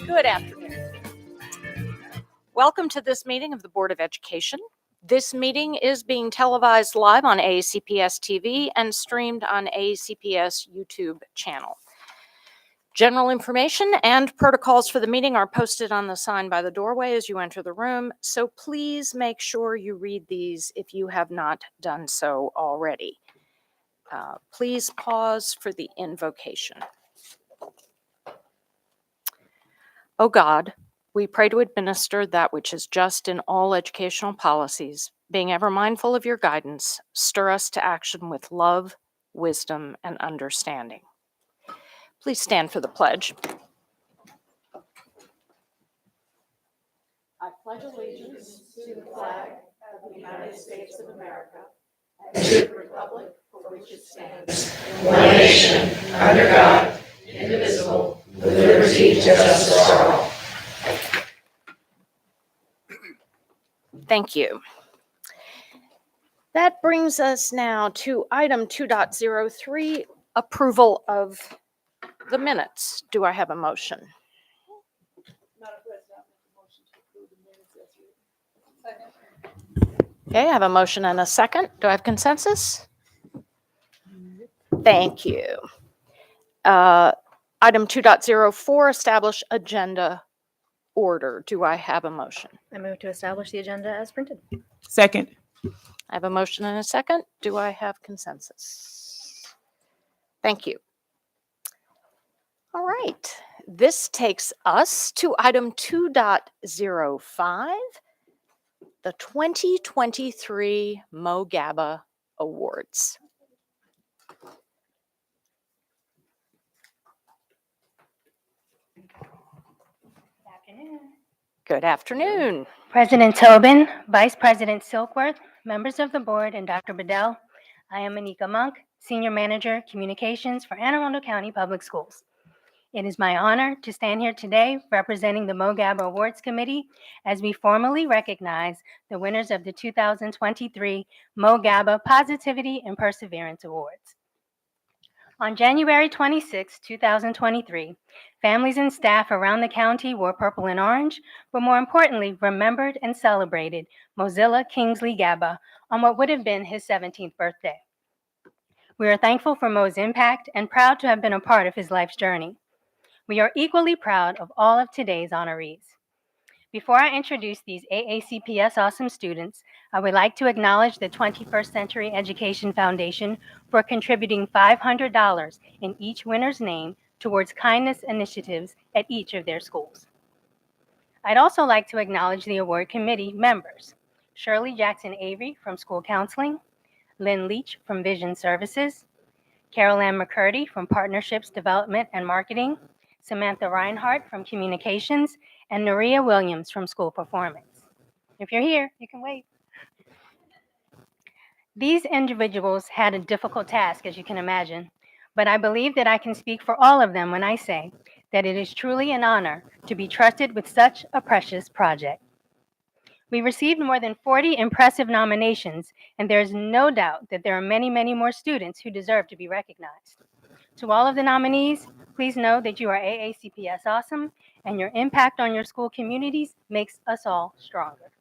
Good afternoon. Welcome to this meeting of the Board of Education. This meeting is being televised live on AACPS TV and streamed on AACPS YouTube channel. General information and protocols for the meeting are posted on the sign by the doorway as you enter the room, so please make sure you read these if you have not done so already. Please pause for the invocation. O God, we pray to administer that which is just in all educational policies, being ever mindful of your guidance, stir us to action with love, wisdom, and understanding. Please stand for the pledge. I pledge allegiance to the flag of the United States of America and to the republic for which it stands, one nation, under God, indivisible, with liberty and justice for all. Thank you. That brings us now to item 2.03, approval of the minutes. Do I have a motion? Madam President, I make a motion to approve the minutes as written. Second. Okay, I have a motion and a second. Do I have consensus? Thank you. Item 2.04, establish agenda order. Do I have a motion? I move to establish the agenda as printed. Second. I have a motion and a second. Do I have consensus? Thank you. All right. This takes us to item 2.05, the 2023 MoGABA Awards. Good afternoon. President Tobin, Vice President Silkworth, members of the board, and Dr. Bedell, I am Anika Monk, Senior Manager, Communications for Anne Arundel County Public Schools. It is my honor to stand here today representing the MoGABA Awards Committee as we formally recognize the winners of the 2023 MoGABA Positivity and Perseverance Awards. On January 26, 2023, families and staff around the county wore purple and orange, but more importantly, remembered and celebrated Mozilla Kingsley Gaba on what would have been his 17th birthday. We are thankful for Mo's impact and proud to have been a part of his life's journey. We are equally proud of all of today's honorees. Before I introduce these AACPS awesome students, I would like to acknowledge the 21st Century Education Foundation for contributing $500 in each winner's name towards kindness initiatives at each of their schools. I'd also like to acknowledge the award committee members: Shirley Jackson Avery from School Counseling, Lynn Leach from Vision Services, Carol Ann McCurdy from Partnerships Development and Marketing, Samantha Reinhardt from Communications, and Naria Williams from School Performance. If you're here, you can wait. These individuals had a difficult task, as you can imagine, but I believe that I can speak for all of them when I say that it is truly an honor to be trusted with such a precious project. We received more than 40 impressive nominations, and there is no doubt that there are many, many more students who deserve to be recognized. To all of the nominees, please know that you are AACPS awesome, and your impact on your school communities makes us all stronger.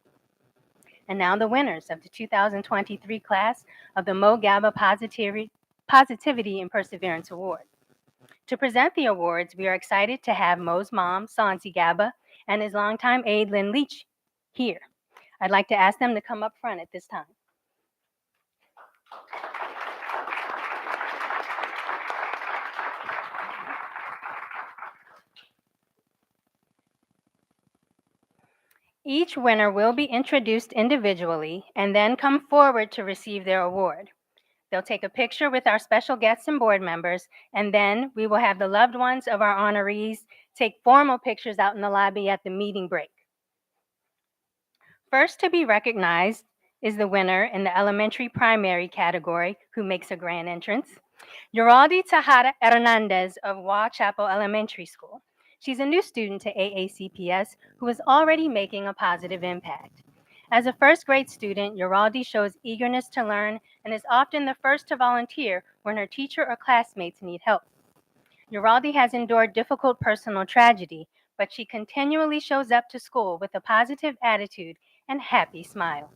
And now the winners of the 2023 class of the MoGABA Positivity and Perseverance Award. To present the awards, we are excited to have Mo's mom, Sansi Gaba, and his longtime aide, Lynn Leach, here. I'd like to ask them to come up front at this time. Each winner will be introduced individually and then come forward to receive their award. They'll take a picture with our special guests and board members, and then we will have the loved ones of our honorees take formal pictures out in the lobby at the meeting break. First to be recognized is the winner in the elementary primary category, who makes a grand entrance, Yoraldi Tejada Hernandez of Wa Chapel Elementary School. She's a new student to AACPS who is already making a positive impact. As a first grade student, Yoraldi shows eagerness to learn and is often the first to volunteer when her teacher or classmates need help. Yoraldi has endured difficult personal tragedy, but she continually shows up to school with a positive attitude and happy smile.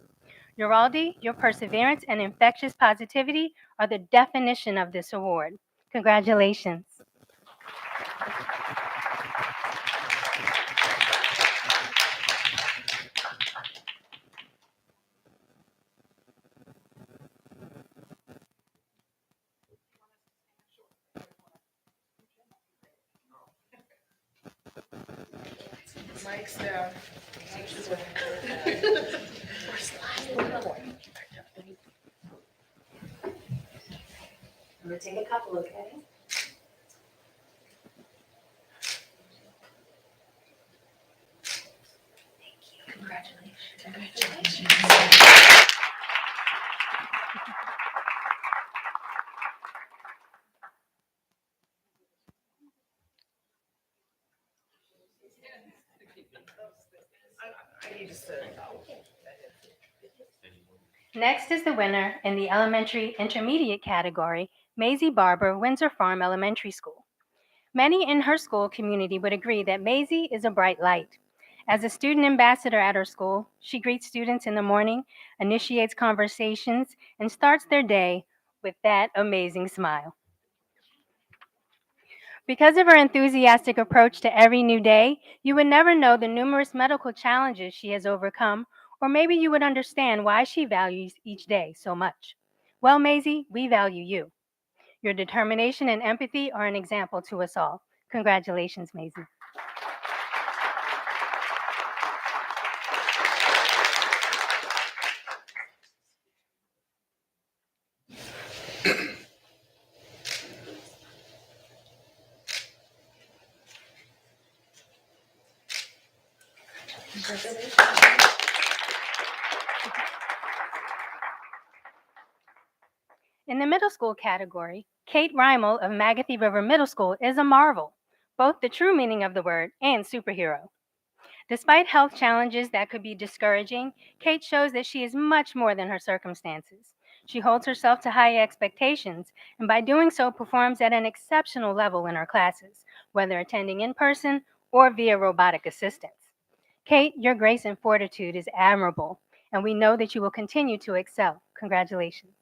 Uraldi, your perseverance and infectious positivity are the definition of this award. Congratulations. Mike's down. I'm gonna take a couple, okay? Thank you. Congratulations. I need to sit. Next is the winner in the elementary intermediate category, Maisie Barber, Windsor Farm Elementary School. Many in her school community would agree that Maisie is a bright light. As a student ambassador at her school, she greets students in the morning, initiates conversations, and starts their day with that amazing smile. Because of her enthusiastic approach to every new day, you would never know the numerous medical challenges she has overcome, or maybe you would understand why she values each day so much. Well, Maisie, we value you. Your determination and empathy are an example to us all. Congratulations, Maisie. In the middle school category, Kate Reimel of Magathy River Middle School is a marvel, both the true meaning of the word and superhero. Despite health challenges that could be discouraging, Kate shows that she is much more than her circumstances. She holds herself to high expectations, and by doing so performs at an exceptional level in her classes, whether attending in person or via robotic assistance. Kate, your grace and fortitude is admirable, and we know that you will continue to excel. Congratulations.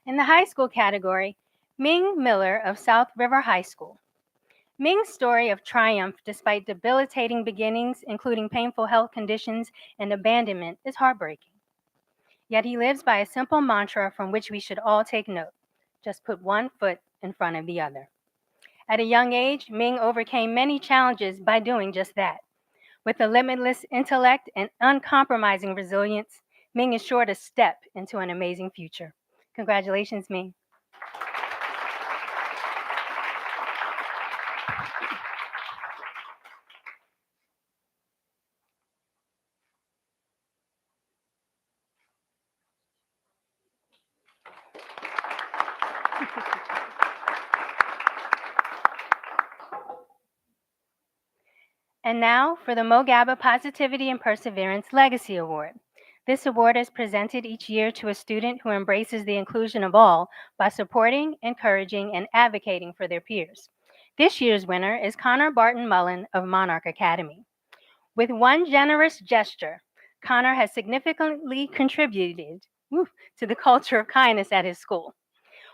In the high school category, Ming Miller of South River High School. Ming's story of triumph despite debilitating beginnings, including painful health conditions and abandonment, is heartbreaking. Yet he lives by a simple mantra from which we should all take note. Just put one foot in front of the other. At a young age, Ming overcame many challenges by doing just that. With a limitless intellect and uncompromising resilience, Ming is sure to step into an amazing future. Congratulations, Ming. And now for the MoGABA Positivity and Perseverance Legacy Award. This award is presented each year to a student who embraces the inclusion of all by supporting, encouraging, and advocating for their peers. This year's winner is Connor Barton Mullen of Monarch Academy. With one generous gesture, Connor has significantly contributed to the culture of kindness at his school.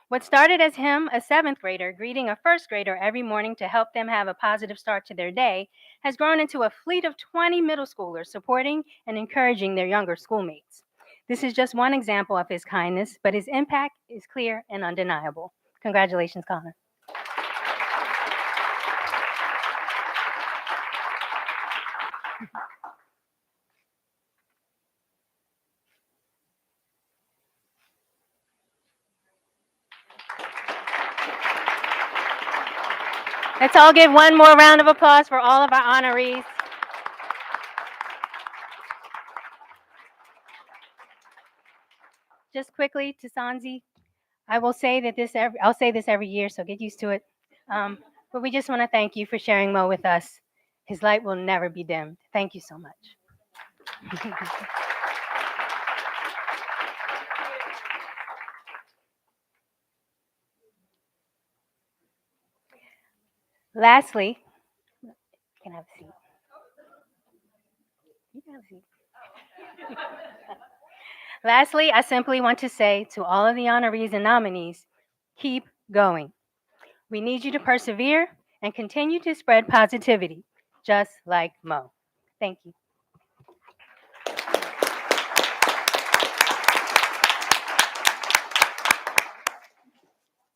What started as him, a seventh grader, greeting a first grader every morning to help them have a positive start to their day, has grown into a fleet of 20 middle schoolers supporting and encouraging their younger schoolmates. This is just one example of his kindness, but his impact is clear and undeniable. Congratulations, Connor. Let's all give one more round of applause for all of our honorees. Just quickly to Sanzi, I will say that I'll say this every year, so get used to it. But we just want to thank you for sharing Mo with us. His light will never be dimmed. Thank you so much. Lastly, you can have a seat. You can have a seat. Lastly, I simply want to say to all of the honorees and nominees, keep going. We need you to persevere and continue to spread positivity, just like Mo. Thank you.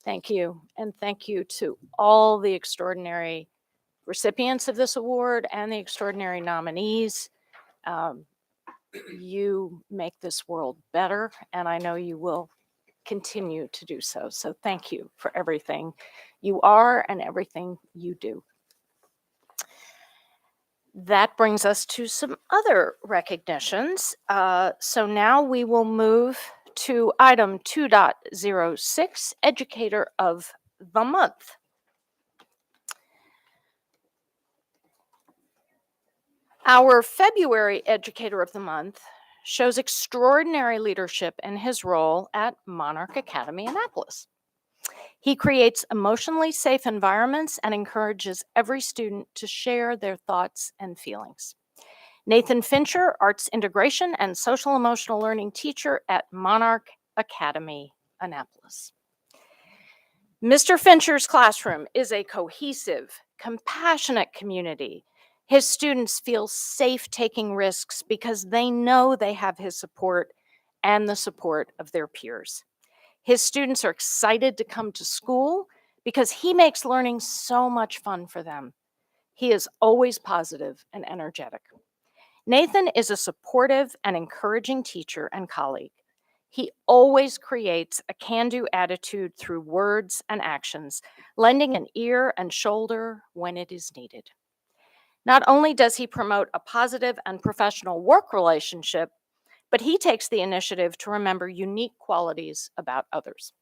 Thank you. And thank you to all the extraordinary recipients of this award and the extraordinary nominees. You make this world better, and I know you will continue to do so. So thank you for everything you are and everything you do. That brings us to some other recognitions. So now we will move to item 2.06, Educator of the Month. Our February Educator of the Month shows extraordinary leadership in his role at Monarch Academy Annapolis. He creates emotionally safe environments and encourages every student to share their thoughts and feelings. Nathan Fincher, Arts Integration and Social Emotional Learning Teacher at Monarch Academy Annapolis. Mr. Fincher's classroom is a cohesive, compassionate community. His students feel safe taking risks because they know they have his support and the support of their peers. His students are excited to come to school because he makes learning so much fun for them. He is always positive and energetic. Nathan is a supportive and encouraging teacher and colleague. He always creates a can-do attitude through words and actions, lending an ear and shoulder when it is needed. Not only does he promote a positive and professional work relationship, but he takes the initiative to remember unique qualities about others.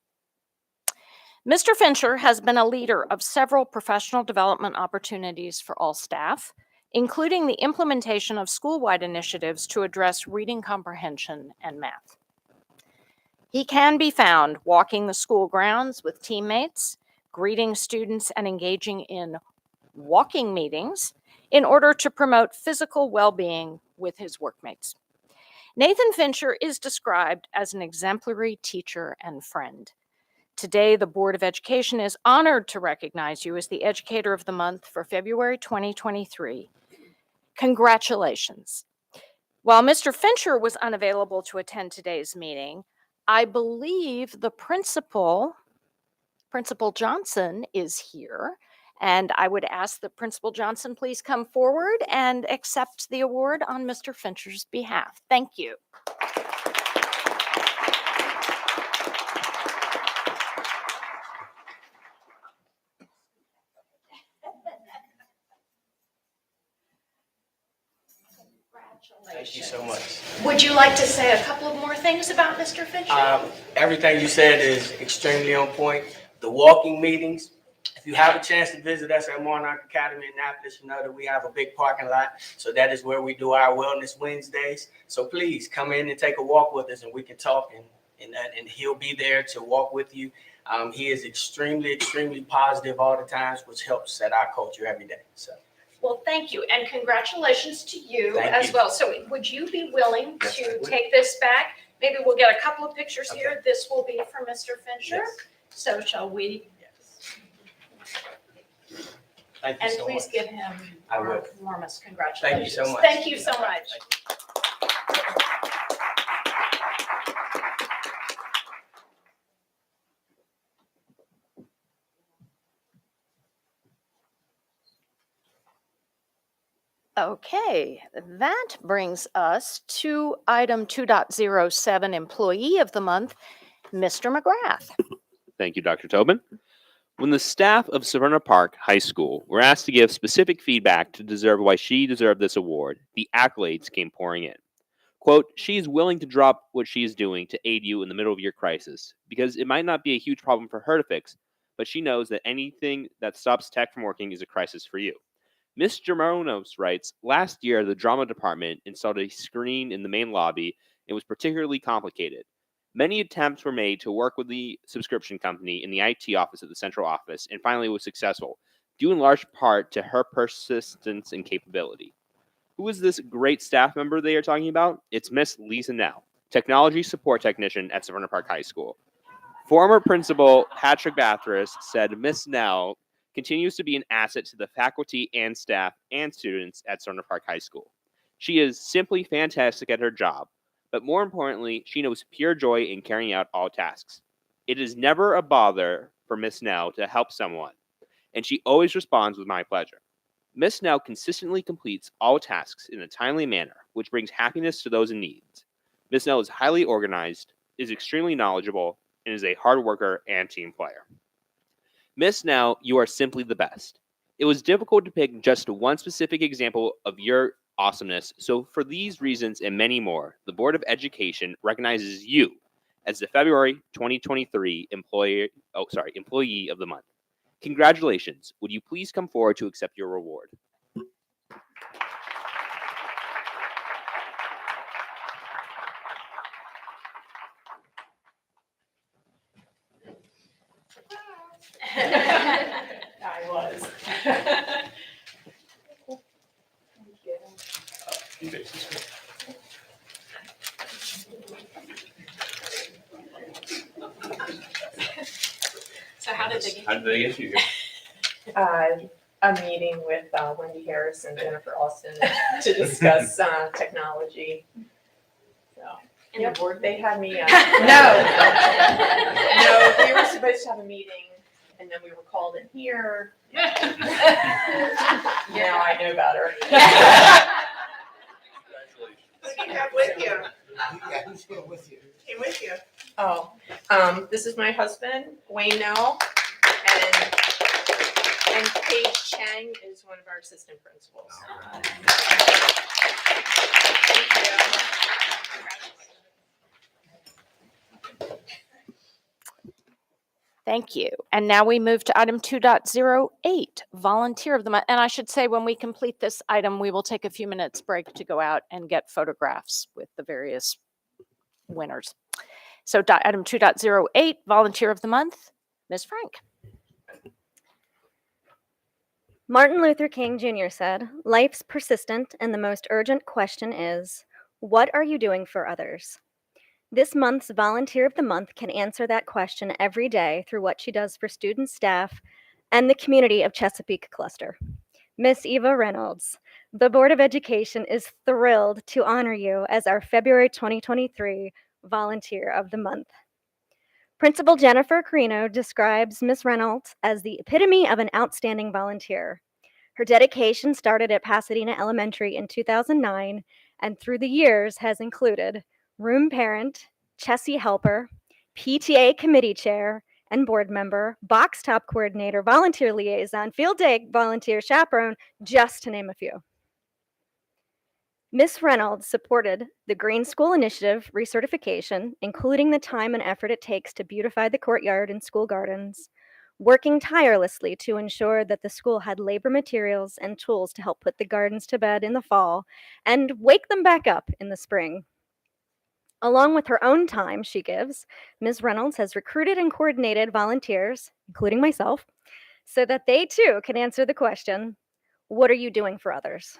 Mr. Fincher has been a leader of several professional development opportunities for all staff, including the implementation of school-wide initiatives to address reading comprehension and math. He can be found walking the school grounds with teammates, greeting students, and engaging in walking meetings in order to promote physical well-being with his workmates. Nathan Fincher is described as an exemplary teacher and friend. Today, the Board of Education is honored to recognize you as the Educator of the Month for February 2023. Congratulations. While Mr. Fincher was unavailable to attend today's meeting, I believe the Principal Johnson, is here. And I would ask that Principal Johnson please come forward and accept the award on Mr. Fincher's behalf. Thank you. Thank you so much. Would you like to say a couple of more things about Mr. Fincher? Everything you said is extremely on point. The walking meetings, if you have a chance to visit us at Monarch Academy in Annapolis, you know that we have a big parking lot. So that is where we do our Wellness Wednesdays. So please come in and take a walk with us and we can talk and he'll be there to walk with you. He is extremely positive all the times, which helps set our culture every day. So. Well, thank you, and congratulations to you Thank as you. well. So would you be willing Yes, I to would. take this back? Maybe we'll get a couple of pictures Okay. here. This will be for Mr. Fincher. Yes. So shall we? Yes. Thank you And so please much. give him I our will. warmest congratulations. Thank you so much. Thank you so much. Thank you. Okay, that brings us to item 2.07, Employee of the Month, Mr. McGrath. Thank you, Dr. Tobin. When the staff of Severna Park High School were asked to give specific feedback to deserve why she deserved this award, the accolades came pouring in. Quote, she is willing to drop what she is doing to aid you in the middle of your crisis because it might not be a huge problem for her to fix, but she knows that anything that stops tech from working is a crisis for you. Ms. Germanos writes, last year the drama department installed a screen in the main lobby. It was particularly complicated. Many attempts were made to work with the subscription company in the IT office at the central office, and finally was successful, due in large part to her persistence and capability. Who is this great staff member they are talking about? It's Miss Lisa Now, Technology Support Technician at Severna Park High School. Former Principal Patrick Bathurst said Miss Now continues to be an asset to the faculty and staff and students at Severna Park High School. She is simply fantastic at her job, but more importantly, she knows pure joy in carrying out all tasks. It is never a bother for Miss Now to help someone, and she always responds with my pleasure. Miss Now consistently completes all tasks in a timely manner, which brings happiness to those in need. Miss Now is highly organized, is extremely knowledgeable, and is a hard worker and team player. Miss Now, you are simply the best. It was difficult to pick just one specific example of your awesomeness, so for these reasons and many more, the Board of Education recognizes you as the February 2023 Employee of the Month. Congratulations. Would you please come forward to accept your reward? I was. Thank you. So how did they get? How did they get you here? A meeting with Wendy Harris and Jennifer Austin to discuss technology. So, In the board? they had me. No, we were supposed to have a meeting, and then we were called in here. Now I know better. Who do you have with you? Yeah, who's here with you? Came with you. Oh, this is my husband, Wayne Nell, and Paige Chang is one of our assistant principals. Thank you. Thank you. And now we move to item 2.08, Volunteer of the Month. And I should say, when we complete this item, we will take a few minutes break to go out and get photographs with the various winners. So item 2.08, Volunteer of the Month, Ms. Frank. Martin Luther King Jr. said, "Life's persistent, and the most urgent question is, what are you doing for others?" This month's Volunteer of the Month can answer that question every day through what she does for students, staff, and the community of Chesapeake Cluster. Miss Eva Reynolds, the Board of Education is thrilled to honor you as our February 2023 Volunteer of the Month. Principal Jennifer Carino describes Miss Reynolds as the epitome of an outstanding volunteer. Her dedication started at Pasadena Elementary in 2009 and through the years has included room parent, Chessie helper, PTA committee chair and board member, box top coordinator, volunteer liaison, field day volunteer, chaperone, just to name a few. Miss Reynolds supported the Green School Initiative recertification, including the time and effort it takes to beautify the courtyard and school gardens, working tirelessly to ensure that the school had labor materials and tools to help put the gardens to bed in the fall and wake them back up in the spring. Along with her own time she gives, Ms. Reynolds has recruited and coordinated volunteers, including myself, so that they too can answer the question, what are you doing for others?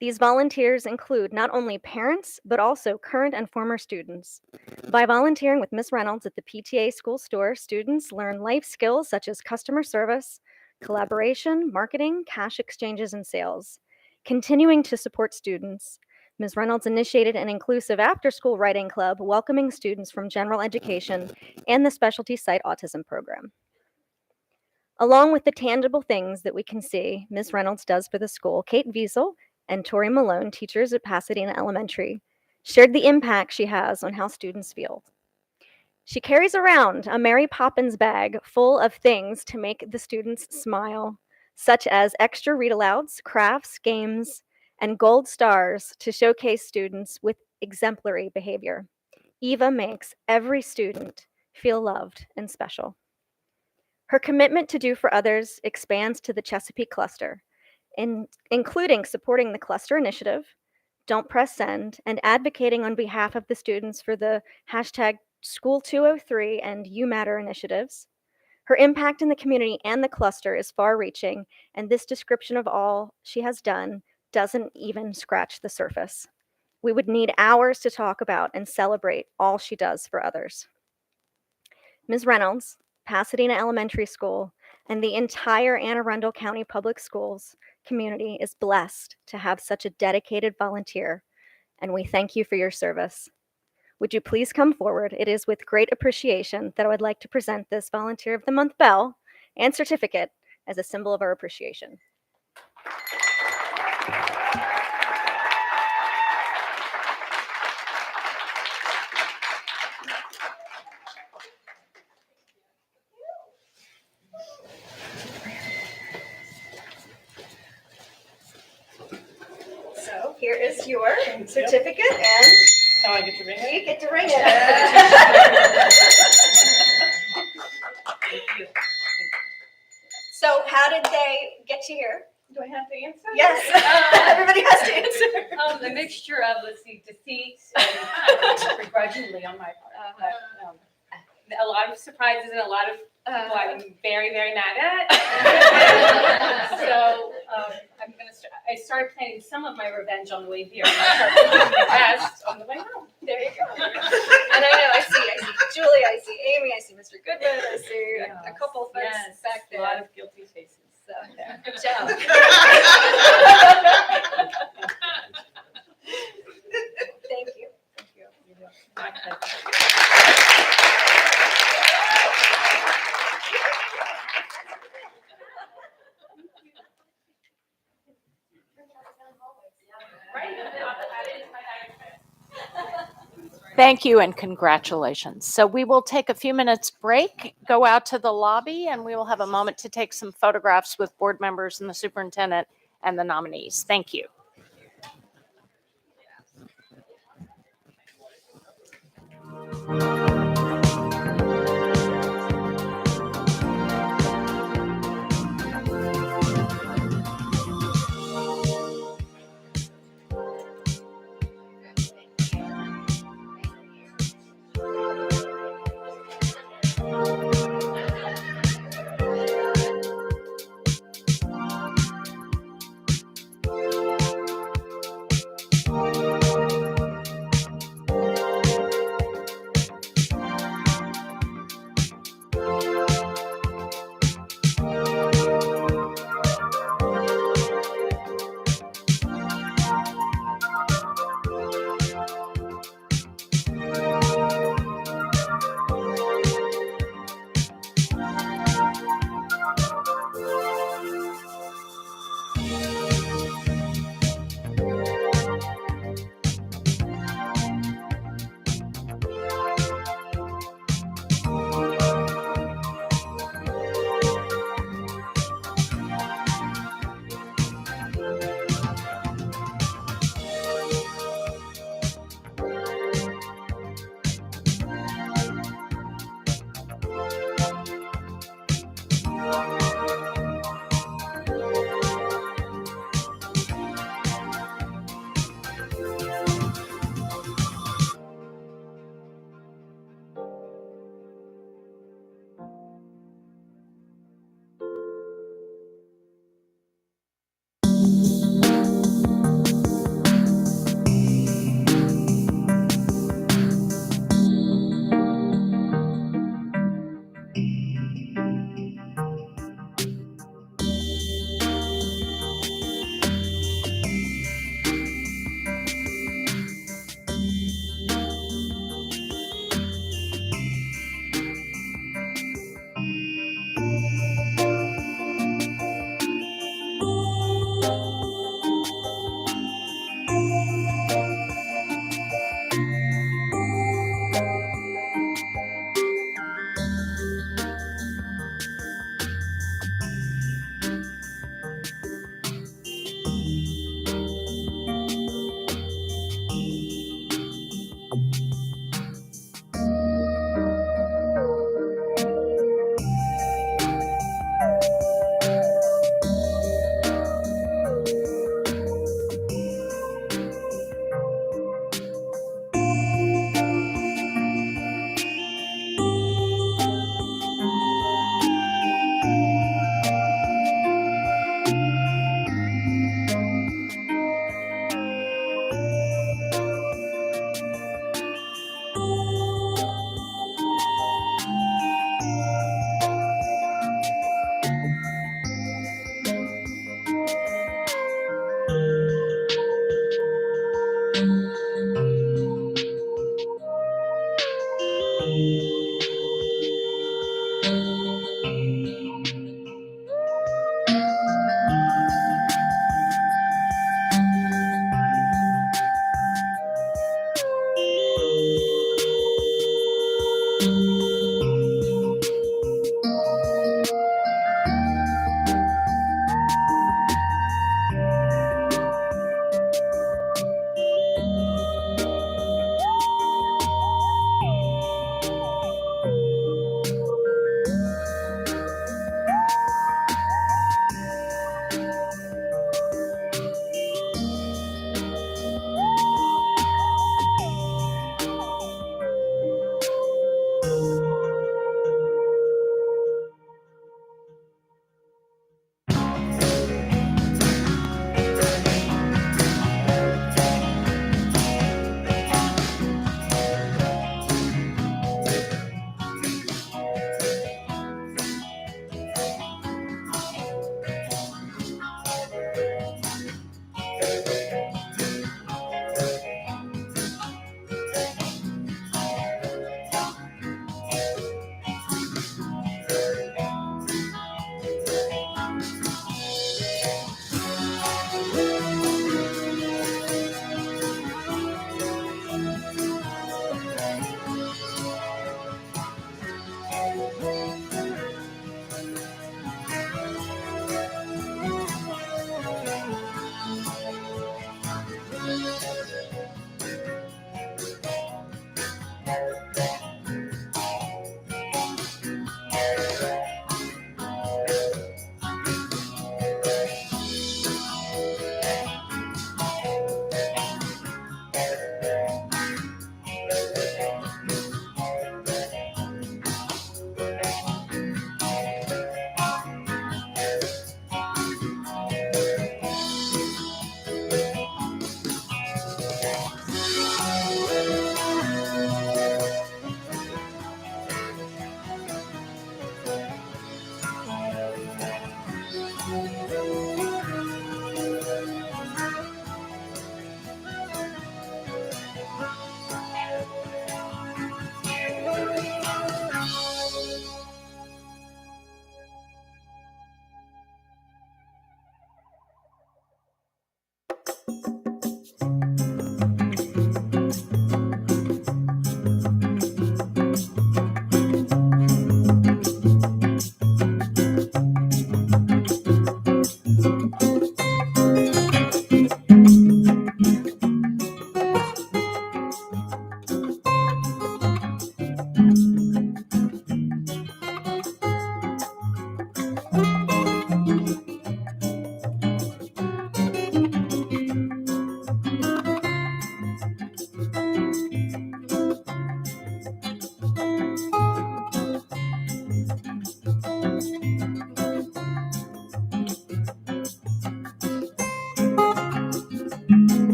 These volunteers include not only parents, but also current and former students. By volunteering with Ms. Reynolds at the PTA school store, students learn life skills such as customer service, collaboration, marketing, cash exchanges, and sales. Continuing to support students, Ms. Reynolds initiated an inclusive after-school writing club welcoming students from general education and the specialty site autism program. Along with the tangible things that we can see Ms. Reynolds does for the school, Kate Wiesel and Tori Malone, teachers at Pasadena Elementary, shared the impact she has on how students feel. She carries around a Mary Poppins bag full of things to make the students smile, such as extra read-alouds, crafts, games, and gold stars to showcase students with exemplary behavior. Eva makes every student feel loved and special. Her commitment to do for others expands to the Chesapeake cluster, including supporting the cluster initiative, Don't Press Send, and advocating on behalf of the students for the hashtag School203 and You Matter initiatives. Her impact in the community and the cluster is far-reaching, and this description of all she has done doesn't even scratch the surface. We would need hours to talk about and celebrate all she does for others. Ms. Reynolds, Pasadena Elementary School, and the entire Anne Arundel County Public Schools community is blessed to have such a dedicated volunteer, and we thank you for your service. Would you please come forward? It is with great appreciation that I would like to present this Volunteer of the Month bell and certificate as a symbol of our appreciation. So here is your certificate, and Oh, I get to ring it? you get to ring it. Thank you. So how did they get you here? Do I have to answer? Yes, everybody has to answer. A mixture of, let's see, deceit and begrudgingly on my part. But, a lot of surprises and a lot of people I'm very, very mad at. So I'm gonna. I started planning some of my revenge on the way here. And I started planning the rest on the way home. There you go. And I know, I see Julie, I see Amy, I see Mr. Goodman, I see a couple folks back there. A lot of guilty faces. So, good job. Thank you. Thank you. My pleasure. Thank you and congratulations. So we will take a few minutes break, go out to the lobby, and we will have a moment to take some photographs with board members and the superintendent and the nominees. Thank you.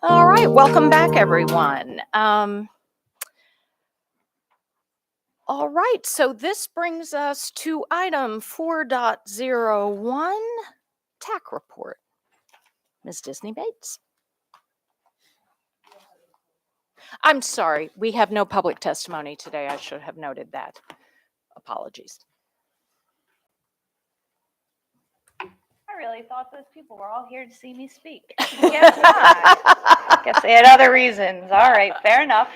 All right, welcome back, everyone. All right, so this brings us to item 4.01, TAC report. Ms. Disney Bates. I'm sorry, we have no public testimony today. I should have noted that. Apologies. I really thought those people were all here to see me speak. Guess not. Guess they had other reasons. All right, fair enough.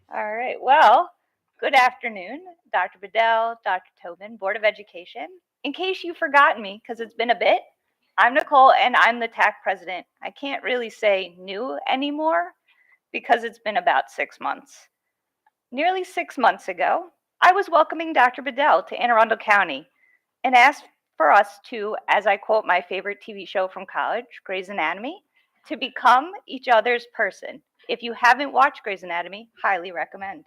All right, well, good afternoon, Dr. Bedell, Dr. Tobin, Board of Education. In case you've forgotten me, because it's been a bit, I'm Nicole and I'm the TAC president. I can't really say new anymore because it's been about 6 months. Nearly 6 months ago, I was welcoming Dr. Bedell to Anne Arundel County. and asked for us to, as I quote my favorite TV show from college, Grey's Anatomy, to become each other's person. If you haven't watched Grey's Anatomy, highly recommend.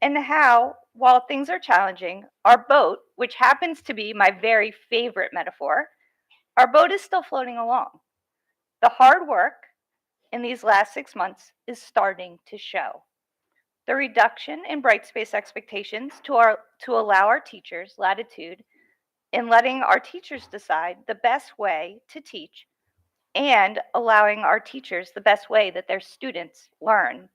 And how, while things are challenging, our boat, which happens to be my very favorite metaphor, our boat is still floating along. The hard work in these last 6 months is starting to show. The reduction in bright space expectations to allow our teachers latitude in letting our teachers decide the best way to teach and allowing our teachers the best way that their students learn.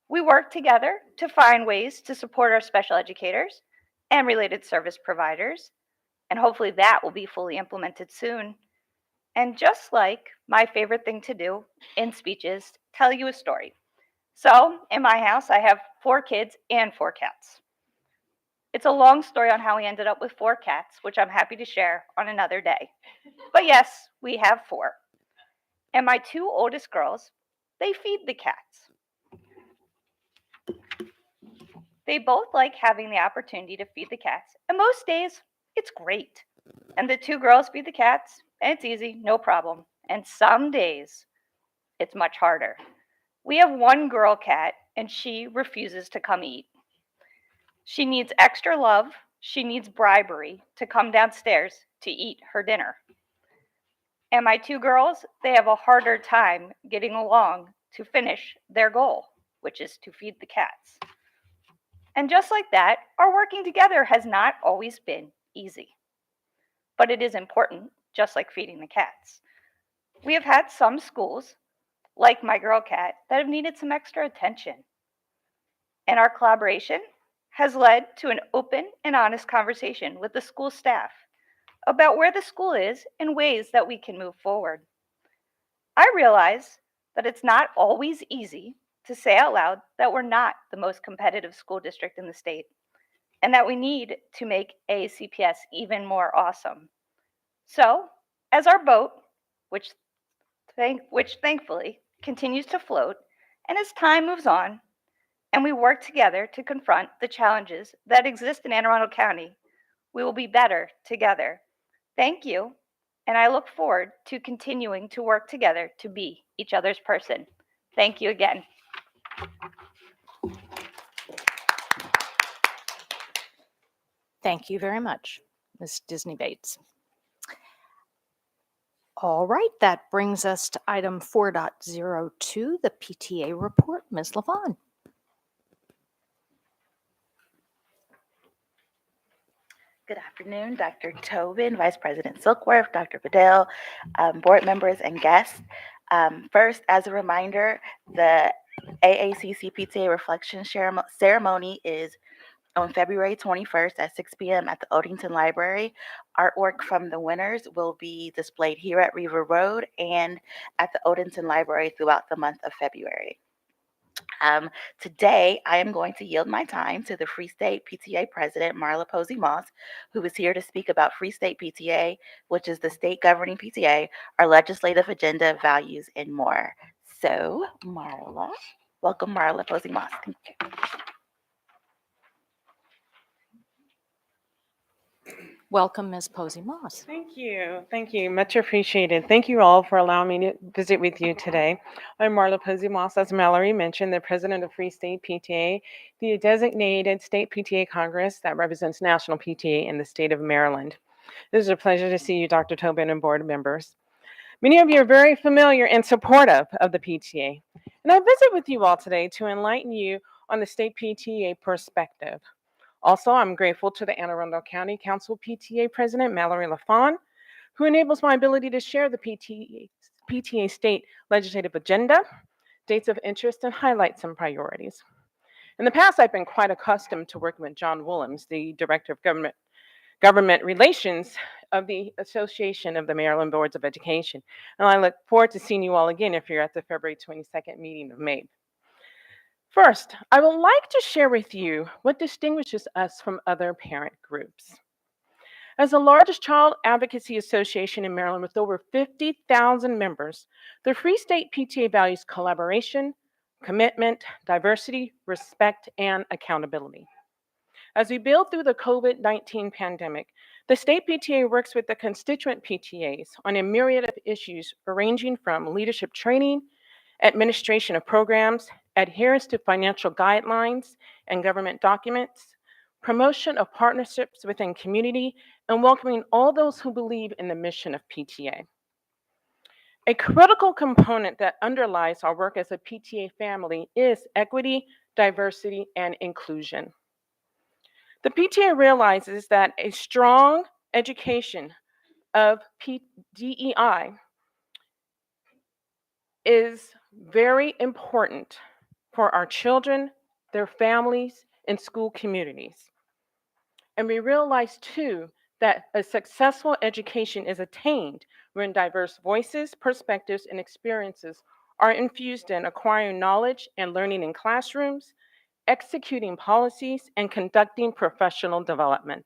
We work together to find ways to support our special educators and related service providers, and hopefully that will be fully implemented soon. And just like my favorite thing to do in speeches, tell you a story. So in my house, I have 4 kids and 4 cats. It's a long story on how we ended up with 4 cats, which I'm happy to share on another day. But yes, we have 4. And my 2 oldest girls, they feed the cats. They both like having the opportunity to feed the cats, and most days, it's great. And the 2 girls feed the cats, and it's easy, no problem. And some days, it's much harder. We have 1 girl cat, and she refuses to come eat. She needs extra love, she needs bribery to come downstairs to eat her dinner. And my 2 girls, they have a harder time getting along to finish their goal, which is to feed the cats. And just like that, our working together has not always been easy. But it is important, just like feeding the cats. We have had some schools, like my girl cat, that have needed some extra attention. And our collaboration has led to an open and honest conversation with the school staff about where the school is and ways that we can move forward. I realize that it's not always easy to say out loud that we're not the most competitive school district in the state and that we need to make AACPS even more awesome. So, as our boat, which thankfully continues to float, and as time moves on, and we work together to confront the challenges that exist in Anne Arundel County, we will be better together. Thank you, and I look forward to continuing to work together to be each other's person. Thank you again. Thank you very much, Ms. Disney Bates. All right, that brings us to item 4.02, the PTA report. Ms. LaVaughan. Good afternoon, Dr. Tobin, Vice President Silkworth, Dr. Bedell, board members and guests. First, as a reminder, the AACC PTA Reflection Ceremony is on February 21st at 6 p.m. at the Odenton Library. Artwork from the winners will be displayed here at River Road and at the Odenton Library throughout the month of February. Today, I am going to yield my time to the Free State PTA President, Marla Posey Moss, who is here to speak about Free State PTA, which is the state governing PTA, our legislative agenda, values, and more. So, Marla, welcome, Marla Posey Moss. Thank you. Welcome, Ms. Posey Moss. Thank you. Thank you. Much appreciated. Thank you all for allowing me to visit with you today. I'm Marla Posey Moss, as Mallory mentioned, the president of Free State PTA, the designated state PTA Congress that represents national PTA in the state of Maryland. It is a pleasure to see you, Dr. Tobin, and board members. Many of you are very familiar and supportive of the PTA, and I visit with you all today to enlighten you on the state PTA perspective. Also, I'm grateful to the Anne Arundel County Council PTA President, Mallory LaFawn, who enables my ability to share the PTA state legislative agenda, dates of interest, and highlight some priorities. In the past, I've been quite accustomed to working with John Willems, the Director of Government Relations of the Association of the Maryland Boards of Education. And I look forward to seeing you all again if you're at the February 22nd meeting of MABE. First, I would like to share with you what distinguishes us from other parent groups. As the largest child advocacy association in Maryland with over 50,000 members, the Free State PTA values collaboration, commitment, diversity, respect, and accountability. As we build through the COVID-19 pandemic, The state PTA works with the constituent PTAs on a myriad of issues ranging from leadership training, administration of programs, adherence to financial guidelines and government documents, promotion of partnerships within community, and welcoming all those who believe in the mission of PTA. A critical component that underlies our work as a PTA family is equity, diversity, and inclusion. The PTA realizes that a strong education of DEI is very important for our children, their families, and school communities. And we realize too that a successful education is attained when diverse voices, perspectives, and experiences are infused in acquiring knowledge and learning in classrooms, executing policies, and conducting professional development.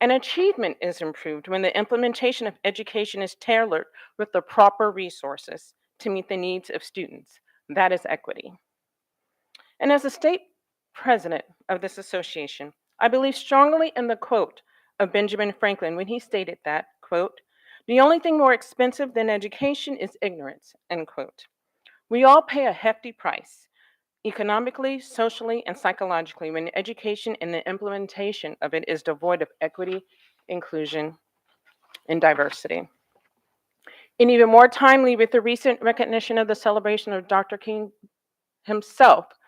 And achievement is improved when the implementation of education is tailored with the proper resources to meet the needs of students. That is equity. And as a state president of this association, I believe strongly in the quote of Benjamin Franklin when he stated that, quote, "The only thing more expensive than education is ignorance," end quote. We all pay a hefty price, economically, socially, and psychologically, when education and the implementation of it is devoid of equity, inclusion, and diversity. And even more timely, with the recent recognition of the celebration of Dr. King himself,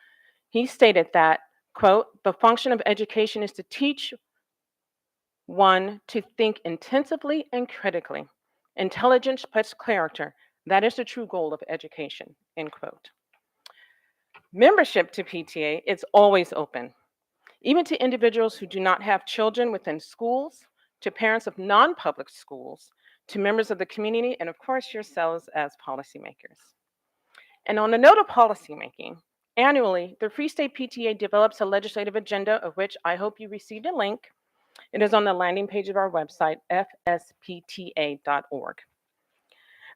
he stated that, quote, "The function of education is to teach one to think intensively and critically. Intelligence plus character. That is the true goal of education," end quote. Membership to PTA is always open, even to individuals who do not have children within schools, to parents of non-public schools, to members of the community, and of course yourselves as policymakers. And on the note of policymaking, annually, the Free State PTA develops a legislative agenda of which I hope you received a link. It is on the landing page of our website, fspta.org.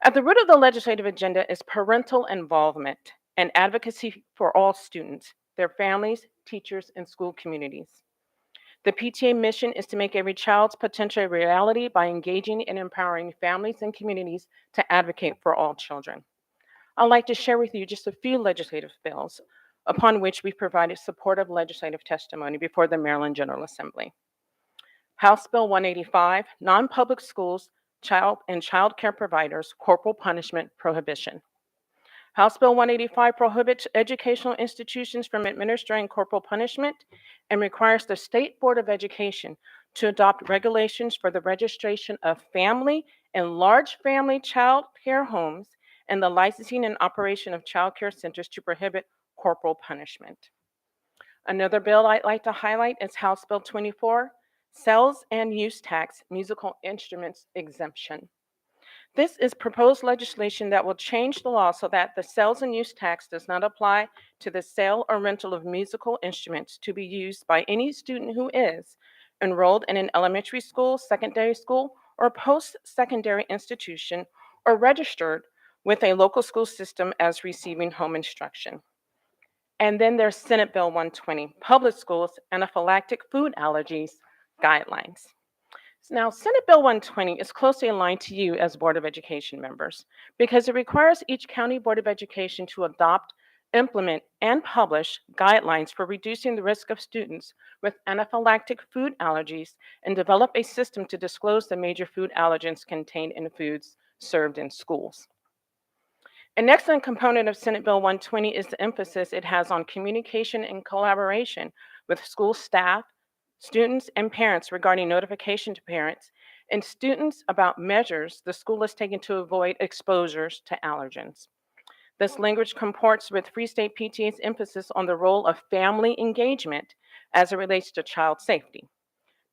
At the root of the legislative agenda is parental involvement and advocacy for all students, their families, teachers, and school communities. The PTA mission is to make every child's potential a reality by engaging and empowering families and communities to advocate for all children. I'd like to share with you just a few legislative bills upon which we provided supportive legislative testimony before the Maryland General Assembly. House Bill 185, Non-Public Schools, Child and Child Care Providers, Corporal Punishment Prohibition. House Bill 185 prohibits educational institutions from administering corporal punishment and requires the State Board of Education to adopt regulations for the registration of family and large family child care homes and the licensing and operation of child care centers to prohibit corporal punishment. Another bill I'd like to highlight is House Bill 24, Sales and Use Tax Musical Instruments Exemption. This is proposed legislation that will change the law so that the sales and use tax does not apply to the sale or rental of musical instruments to be used by any student who is enrolled in an elementary school, secondary school, or post-secondary institution, or registered with a local school system as receiving home instruction. And then there's Senate Bill 120, Public Schools Anaphylactic Food Allergies Guidelines. Now, Senate Bill 120 is closely aligned to you as Board of Education members because it requires each county Board of Education to adopt, implement, and publish guidelines for reducing the risk of students with anaphylactic food allergies and develop a system to disclose the major food allergens contained in foods served in schools. An excellent component of Senate Bill 120 is the emphasis it has on communication and collaboration with school staff, students, and parents regarding notification to parents and students about measures the school is taking to avoid exposures to allergens. This language comports with Free State PTA's emphasis on the role of family engagement as it relates to child safety.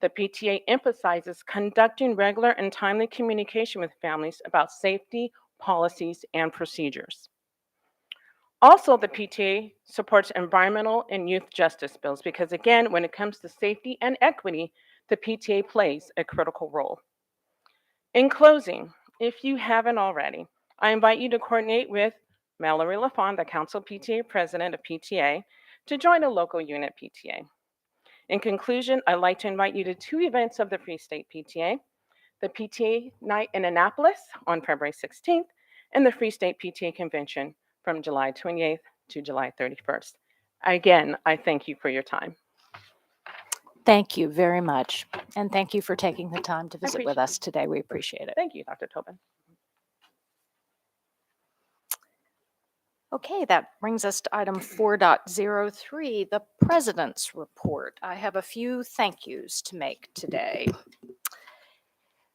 The PTA emphasizes conducting regular and timely communication with families about safety, policies, and procedures. Also, the PTA supports environmental and youth justice bills because, again, when it comes to safety and equity, the PTA plays a critical role. In closing, if you haven't already, I invite you to coordinate with Mallory LaFawn, the Council PTA President of PTA, to join a local unit PTA. In conclusion, I'd like to invite you to 2 events of the Free State PTA, the PTA Night in Annapolis on February 16th, and the Free State PTA Convention from July 28th to July 31st. Again, I thank you for your time. Thank you very much. And thank you for taking the time to visit with appreciate us today. We appreciate it. Thank you, Dr. Tobin. Okay, that brings us to item 4.03, the President's Report. I have a few thank yous to make today.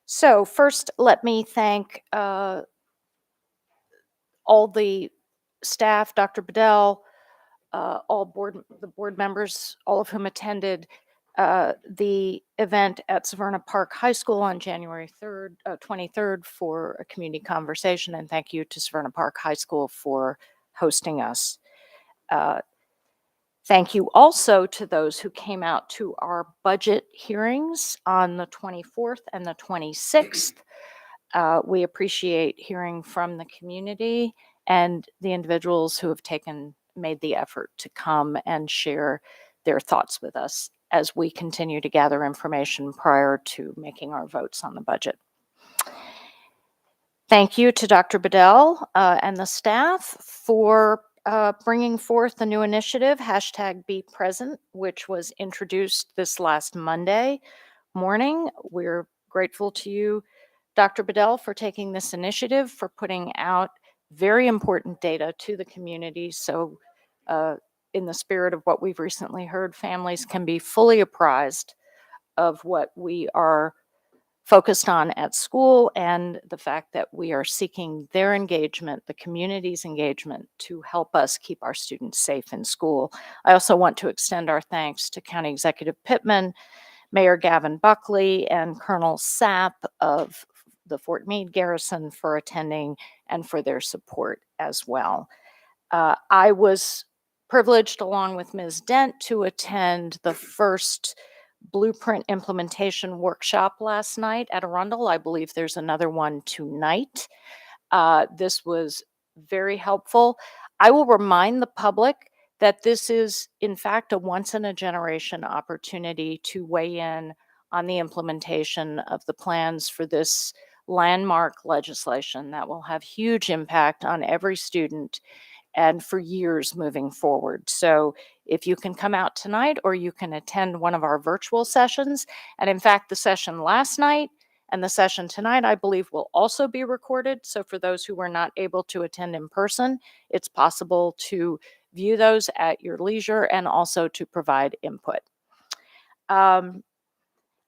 So first, let me thank all the staff, Dr. Bedell, the board members, all of whom attended the event at Severna Park High School on January 23rd for a community conversation. And thank you to Severna Park High School for hosting us. Thank you also to those who came out to our budget hearings on the 24th and the 26th. We appreciate hearing from the community and the individuals who have made the effort to come and share their thoughts with us as we continue to gather information prior to making our votes on the budget. Thank you to Dr. Bedell and the staff for bringing forth the new initiative, #BePresent, which was introduced this last Monday morning. We're grateful to you, Dr. Bedell, for taking this initiative, for putting out very important data to the community. So in the spirit of what we've recently heard, families can be fully apprised of what we are focused on at school and the fact that we are seeking their engagement, the community's engagement, to help us keep our students safe in school. I also want to extend our thanks to County Executive Pittman, Mayor Gavin Buckley, and Colonel Sapp of the Fort Meade Garrison for attending and for their support as well. I was privileged, along with Ms. Dent, to attend the first Blueprint implementation workshop last night at Arundel. I believe there's another one tonight. This was very helpful. I will remind the public that this is, in fact, a once-in-a-generation opportunity to weigh in on the implementation of the plans for this landmark legislation that will have huge impact on every student and for years moving forward. So if you can come out tonight, or you can attend one of our virtual sessions, and in fact, the session last night and the session tonight, I believe, will also be recorded. So for those who were not able to attend in person, it's possible to view those at your leisure and also to provide input.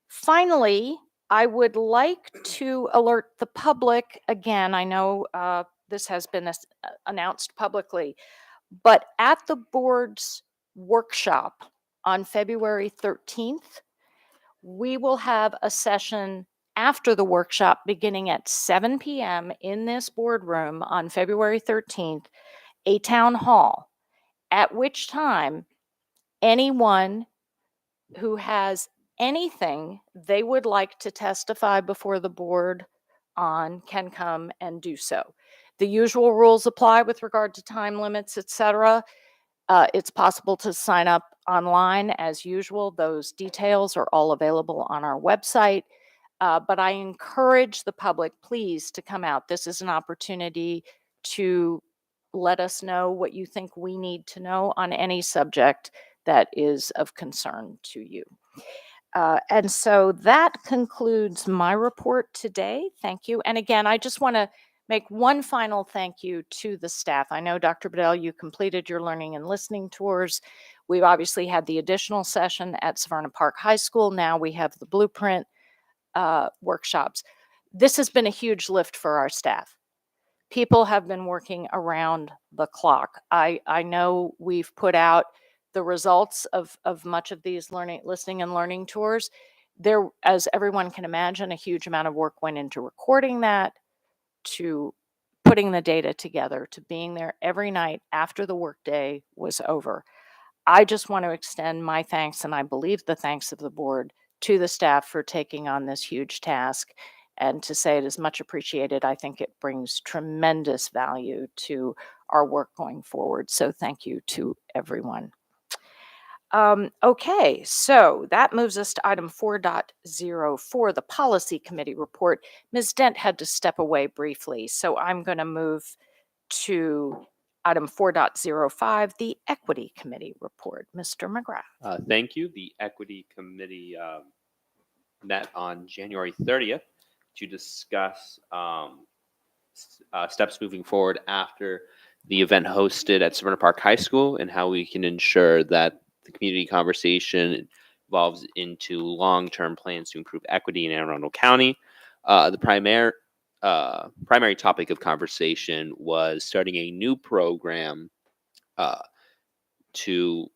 Finally, I would like to alert the public again. I know this has been announced publicly, but at the board's workshop on February 13th, we will have a session after the workshop beginning at 7 p.m. in this boardroom on February 13th, a town hall, at which time anyone who has anything they would like to testify before the board on can come and do so. The usual rules apply with regard to time limits, etc. It's possible to sign up online as usual. Those details are all available on our website. But I encourage the public, please, to come out. This is an opportunity to let us know what you think we need to know on any subject that is of concern to you. And so that concludes my report today. Thank you. And again, I just want to make one final thank you to the staff. I know, Dr. Bedell, you completed your learning and listening tours. We've obviously had the additional session at Severna Park High School. Now we have the Blueprint workshops. This has been a huge lift for our staff. People have been working around the clock. I know we've put out the results of much of these listening and learning tours. There, as everyone can imagine, a huge amount of work went into recording that, to putting the data together, to being there every night after the workday was over. I just want to extend my thanks, and I believe the thanks of the board, to the staff for taking on this huge task, and to say it is much appreciated. I think it brings tremendous value to our work going forward. So thank you to everyone. Okay, so that moves us to item 4.04, the Policy Committee report. Ms. Dent had to step away briefly, so I'm going to move to item 4.05, the Equity Committee report. Mr. McGrath. Thank you. The Equity Committee met on January 30th to discuss steps moving forward after the event hosted at Severna Park High School and how we can ensure that the community conversation evolves into long-term plans to improve equity in Anne Arundel County. The primary topic of conversation was starting a new program to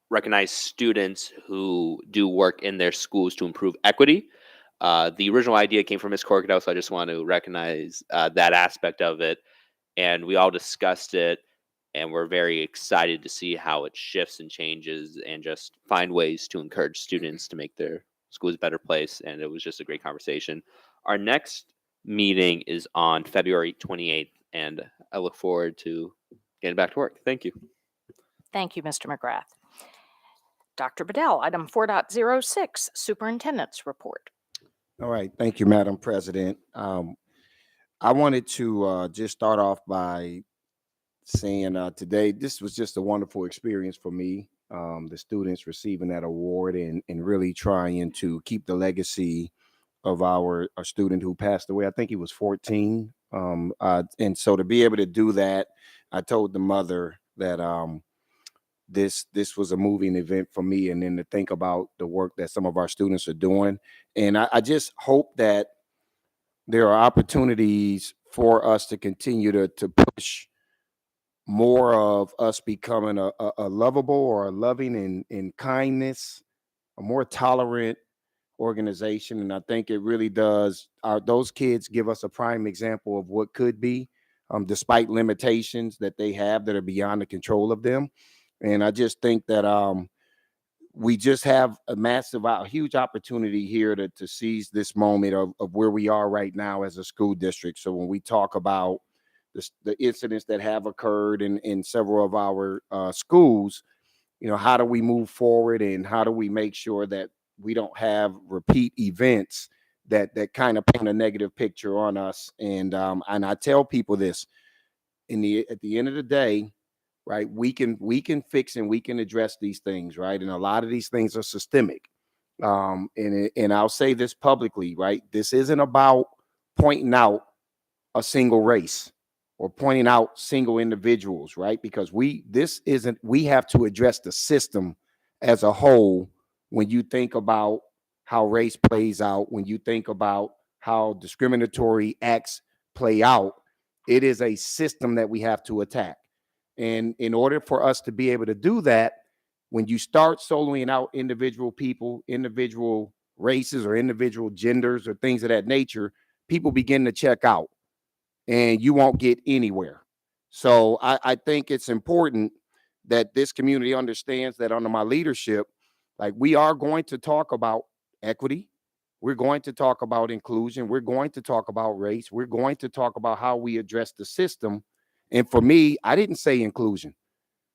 recognize students who do work in their schools to improve equity. The original idea came from Ms. Corkadell, so I just want to recognize that aspect of it. And we all discussed it, and we're very excited to see how it shifts and changes and just find ways to encourage students to make their schools a better place. And it was just a great conversation. Our next meeting is on February 28th, and I look forward to getting back to work. Thank you. Thank you, Mr. McGrath. Dr. Bedell, item 4.06, Superintendent's report. All right. Thank you, Madam President. I wanted to just start off by saying today, this was just a wonderful experience for me. The students receiving that award and really trying to keep the legacy of our student who passed away. I think he was 14. And so to be able to do that, I told the mother that this was a moving event for me, and then to think about the work that some of our students are doing. And I just hope that there are opportunities for us to continue to push more of us becoming a lovable or a loving in kindness, a more tolerant organization. And I think it really does. Those kids give us a prime example of what could be, despite limitations that they have that are beyond the control of them. And I just think that we just have a huge opportunity here to seize this moment of where we are right now as a school district. So when we talk about the incidents that have occurred in several of our schools, how do we move forward and how do we make sure that we don't have repeat events that kind of paint a negative picture on us? And I tell people this, at the end of the day, right, we can fix and we can address these things, right? And a lot of these things are systemic. And I'll say this publicly, right? This isn't about pointing out a single race or pointing out single individuals, right? Because we have to address the system as a whole. When you think about how race plays out, when you think about how discriminatory acts play out, it is a system that we have to attack. And in order for us to be able to do that, when you start soloing out individual people, individual races or individual genders or things of that nature, people begin to check out and you won't get anywhere. So I think it's important that this community understands that under my leadership, like, we are going to talk about equity. We're going to talk about inclusion. We're going to talk about race. We're going to talk about how we address the system. And for me, I didn't say inclusion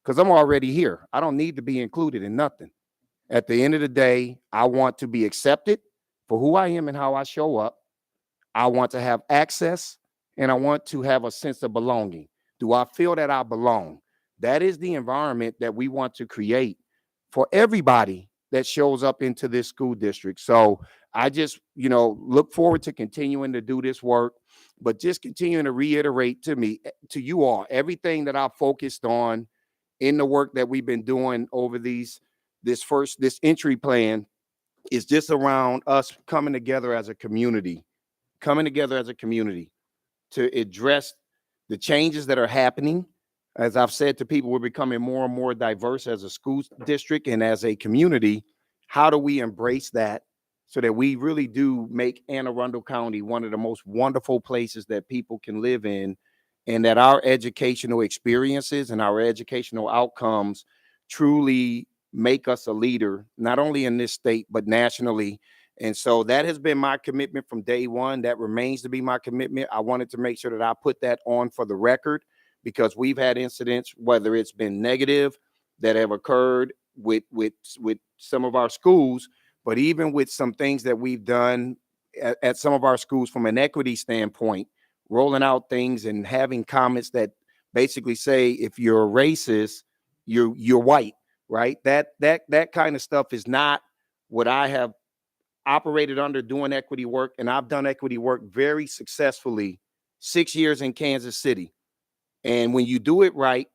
because I'm already here. I don't need to be included in nothing. At the end of the day, I want to be accepted for who I am and how I show up. I want to have access and I want to have a sense of belonging. Do I feel that I belong? That is the environment that we want to create for everybody that shows up into this school district. So I just, look forward to continuing to do this work, but just continuing to reiterate to you all, everything that I focused on in the work that we've been doing over this entry plan is just around us coming together as a community to address the changes that are happening. As I've said to people, we're becoming more and more diverse as a school district and as a community. How do we embrace that so that we really do make Anne Arundel County one of the most wonderful places that people can live in, and that our educational experiences and our educational outcomes truly make us a leader, not only in this state, but nationally. And so that has been my commitment from day one. That remains to be my commitment. I wanted to make sure that I put that on for the record, because we've had incidents, whether it's been negative, that have occurred with some of our schools, but even with some things that we've done at some of our schools from an equity standpoint, rolling out things and having comments that basically say if you're a racist, you're white, right? That kind of stuff is not what I have operated under doing equity work, and I've done equity work very successfully 6 years in Kansas City. And when you do it right,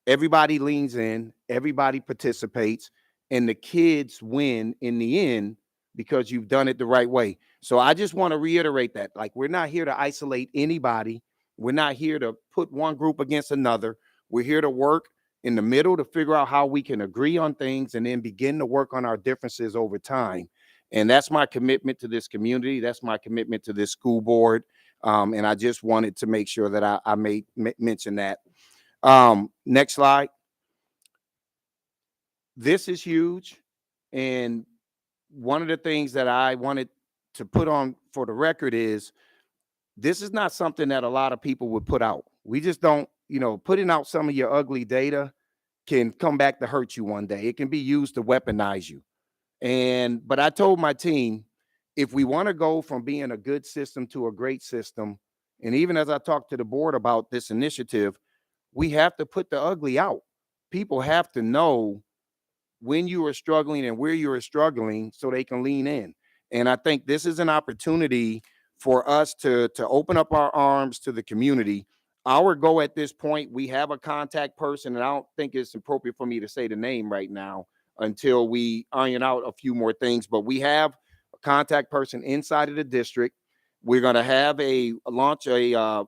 everybody leans in, everybody participates, and the kids win in the end because you've done it the right way. So I just want to reiterate that. Like, we're not here to isolate anybody. We're not here to put one group against another. We're here to work in the middle to figure out how we can agree on things and then begin to work on our differences over time. And that's my commitment to this community. That's my commitment to this school board. And I just wanted to make sure that I made mention that. Next slide. This is huge. And one of the things that I wanted to put on for the record is this is not something that a lot of people would put out. We just don't, putting out some of your ugly data can come back to hurt you one day. It can be used to weaponize you. But I told my team, if we want to go from being a good system to a great system, and even as I talked to the board about this initiative, we have to put the ugly out. People have to know when you are struggling and where you are struggling so they can lean in. And I think this is an opportunity for us to open up our arms to the community. Our goal at this point, we have a contact person, and I don't think it's appropriate for me to say the name right now until we iron out a few more things, but we have a contact person inside of the district. We're going to have launch an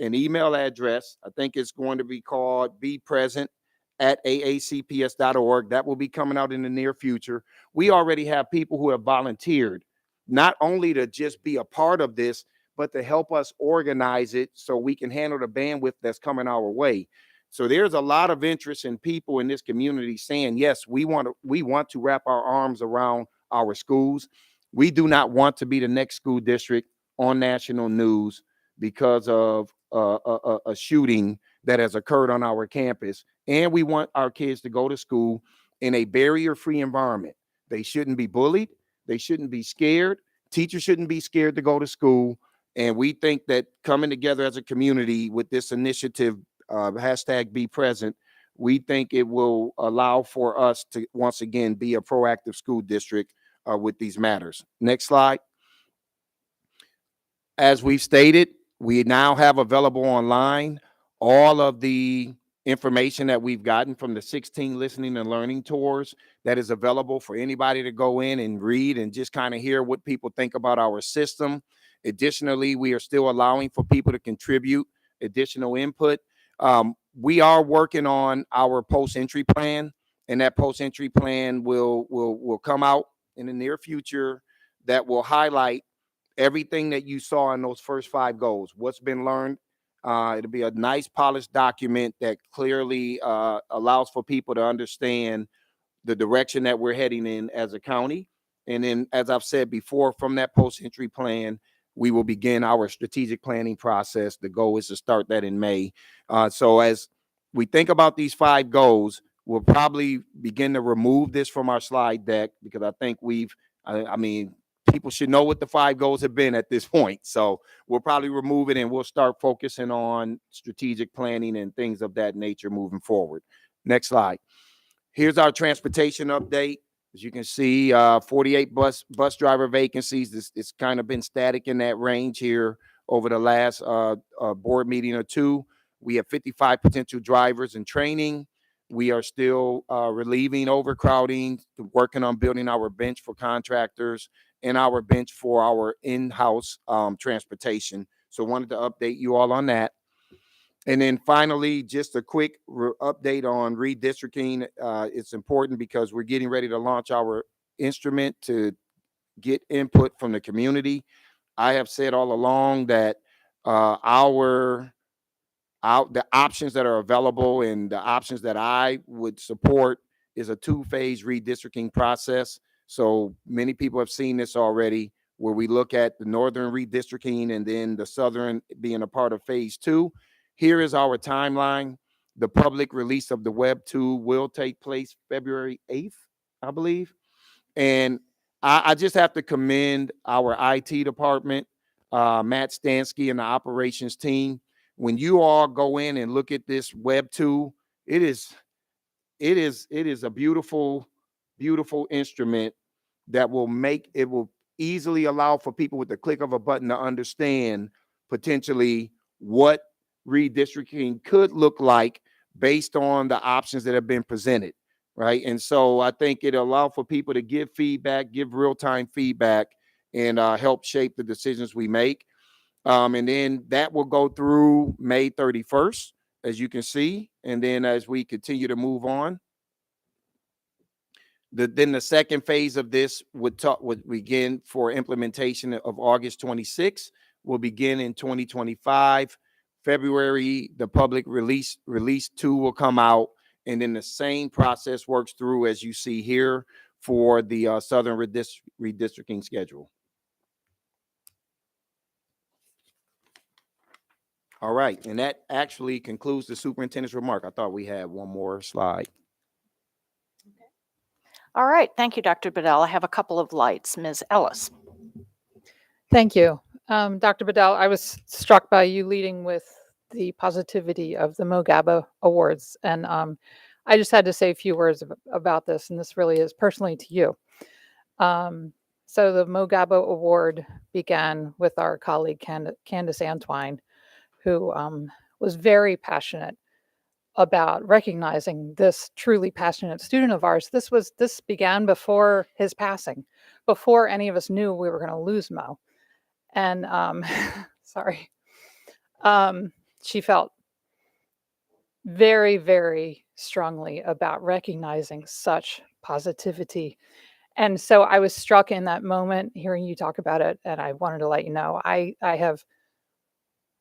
email address. I think it's going to be called bepresent@aacps.org. That will be coming out in the near future. We already have people who have volunteered, not only to just be a part of this, but to help us organize it so we can handle the bandwidth that's coming our way. So there's a lot of interest in people in this community saying, yes, we want to wrap our arms around our schools. We do not want to be the next school district on national news because of a shooting that has occurred on our campus. And we want our kids to go to school in a barrier-free environment. They shouldn't be bullied. They shouldn't be scared. Teachers shouldn't be scared to go to school. And we think that coming together as a community with this initiative, #BePresent, we think it will allow for us to once again be a proactive school district with these matters. Next slide. As we've stated, we now have available online all of the information that we've gotten from the 16 listening and learning tours that is available for anybody to go in and read and just kind of hear what people think about our system. Additionally, we are still allowing for people to contribute additional input. We are working on our post-entry plan, and that post-entry plan will come out in the near future that will highlight everything that you saw in those first 5 goals, what's been learned. It'll be a nice polished document that clearly allows for people to understand the direction that we're heading in as a county. And then, as I've said before, from that post-entry plan, we will begin our strategic planning process. The goal is to start that in May. So as we think about these 5 goals, we'll probably begin to remove this from our slide deck because I think people should know what the 5 goals have been at this point. So we'll probably remove it and we'll start focusing on strategic planning and things of that nature moving forward. Next slide. Here's our transportation update. As you can see, 48 bus driver vacancies. It's kind of been static in that range here over the last board meeting or 2. We have 55 potential drivers in training. We are still relieving overcrowding, working on building our bench for contractors and our bench for our in-house transportation. So wanted to update you all on that. And then finally, just a quick update on redistricting. It's important because we're getting ready to launch our instrument to get input from the community. I have said all along that the options that are available and the options that I would support is a 2-phase redistricting process. So many people have seen this already, where we look at the northern redistricting and then the southern being a part of phase 2. Here is our timeline. the public release of the Web 2 will take place February 8th, I believe. And I just have to commend our IT department, Matt Stansky and the operations team. When you all go in and look at this Web 2, it is a beautiful, beautiful instrument that will easily allow for people with the click of a button to understand potentially what redistricting could look like based on the options that have been presented, right? And so I think it'll allow for people to give feedback, give real-time feedback, and help shape the decisions we make. And then that will go through May 31st, as you can see. And then as we continue to move on, then the second phase of this would begin for implementation of August 26th, will begin in 2025. February, the public release 2 will come out, and then the same process works through as you see here for the Southern redistricting schedule. All right, and that actually concludes the superintendent's remark. I thought we had one more slide. All right, thank you, Dr. Bedell. I have a couple of lights. Ms. Ellis. Thank you. Dr. Bedell, I was struck by you leading with the positivity of the MOGABA Awards. And I just had to say a few words about this, and this really is personally to you. So the MOGABA Award began with our colleague Candace Antwine, who was very passionate about recognizing this truly passionate student of ours. This began before his passing, before any of us knew we were going to lose Mo. And sorry, she felt very, very strongly about recognizing such positivity. And so I was struck in that moment hearing you talk about it, and I wanted to let you know I have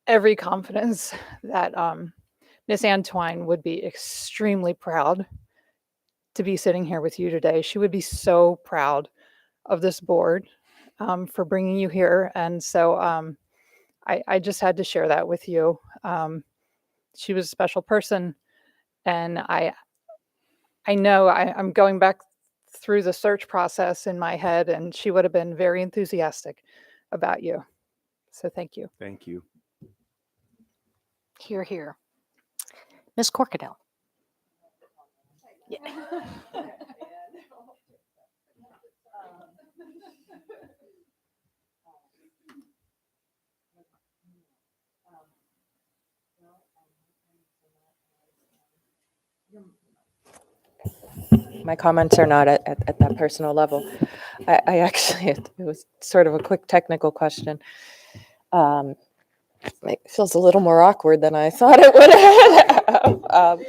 every confidence that Miss Antwine would be extremely proud to be sitting here with you today. She would be so proud of this board for bringing you here. And so I just had to share that with you. She was a special person, and I know I'm going back through the search process in my head, and she would have been very enthusiastic about you. So thank you. Thank you. Hear, hear. Ms. Corkadell. Yeah. My comments are not at that personal level. I actually, it was sort of a quick technical question. It feels a little more awkward than I thought it would have.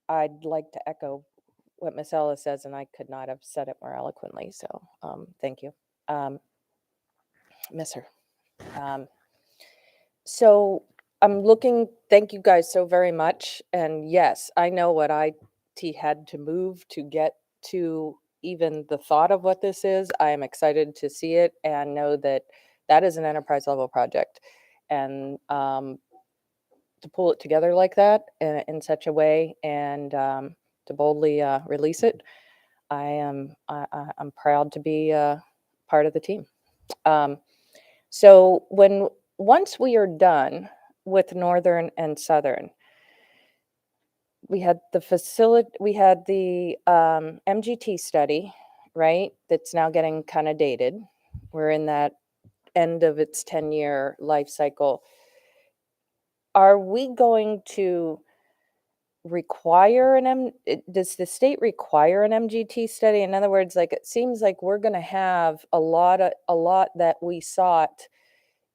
I'd like to echo what Ms. Ellis says, and I could not have said it more eloquently. So thank you. Miss her. So thank you guys so very much. And yes, I know what IT had to move to get to even the thought of what this is. I am excited to see it and know that that is an enterprise level project. And to pull it together like that in such a way and to boldly release it, I'm proud to be part of the team. So once we are done with Northern and Southern, we had the MGT study, right? That's now getting kind of dated. We're in that end of its 10-year life cycle. Are we going to require does the state require an MGT study? In other words, like, it seems like we're going to have a lot that we sought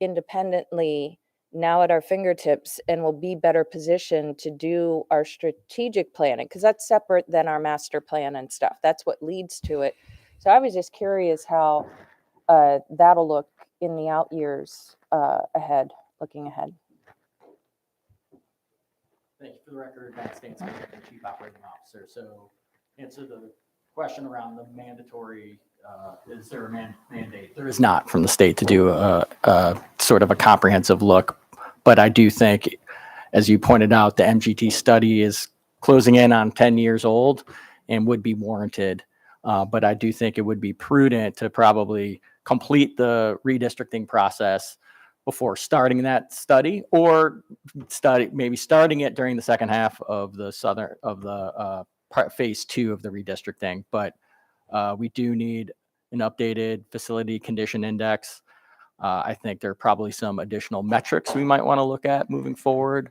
independently now at our fingertips, and will be better positioned to do our strategic planning, because that's separate than our master plan and stuff. That's what leads to it. So I was just curious how that'll look in the out years looking ahead. Thank you. For the record, Matt Stansky, Chief Operating Officer. So answer the question around the mandatory, is there a mandate? There is not from the state to do a sort of a comprehensive look. But I do think, as you pointed out, the MGT study is closing in on 10 years old and would be warranted. But I do think it would be prudent to probably complete the redistricting process before starting that study, or maybe starting it during the second half of the phase 2 of the redistricting. But we do need an updated facility condition index. I think there are probably some additional metrics we might want to look at moving forward,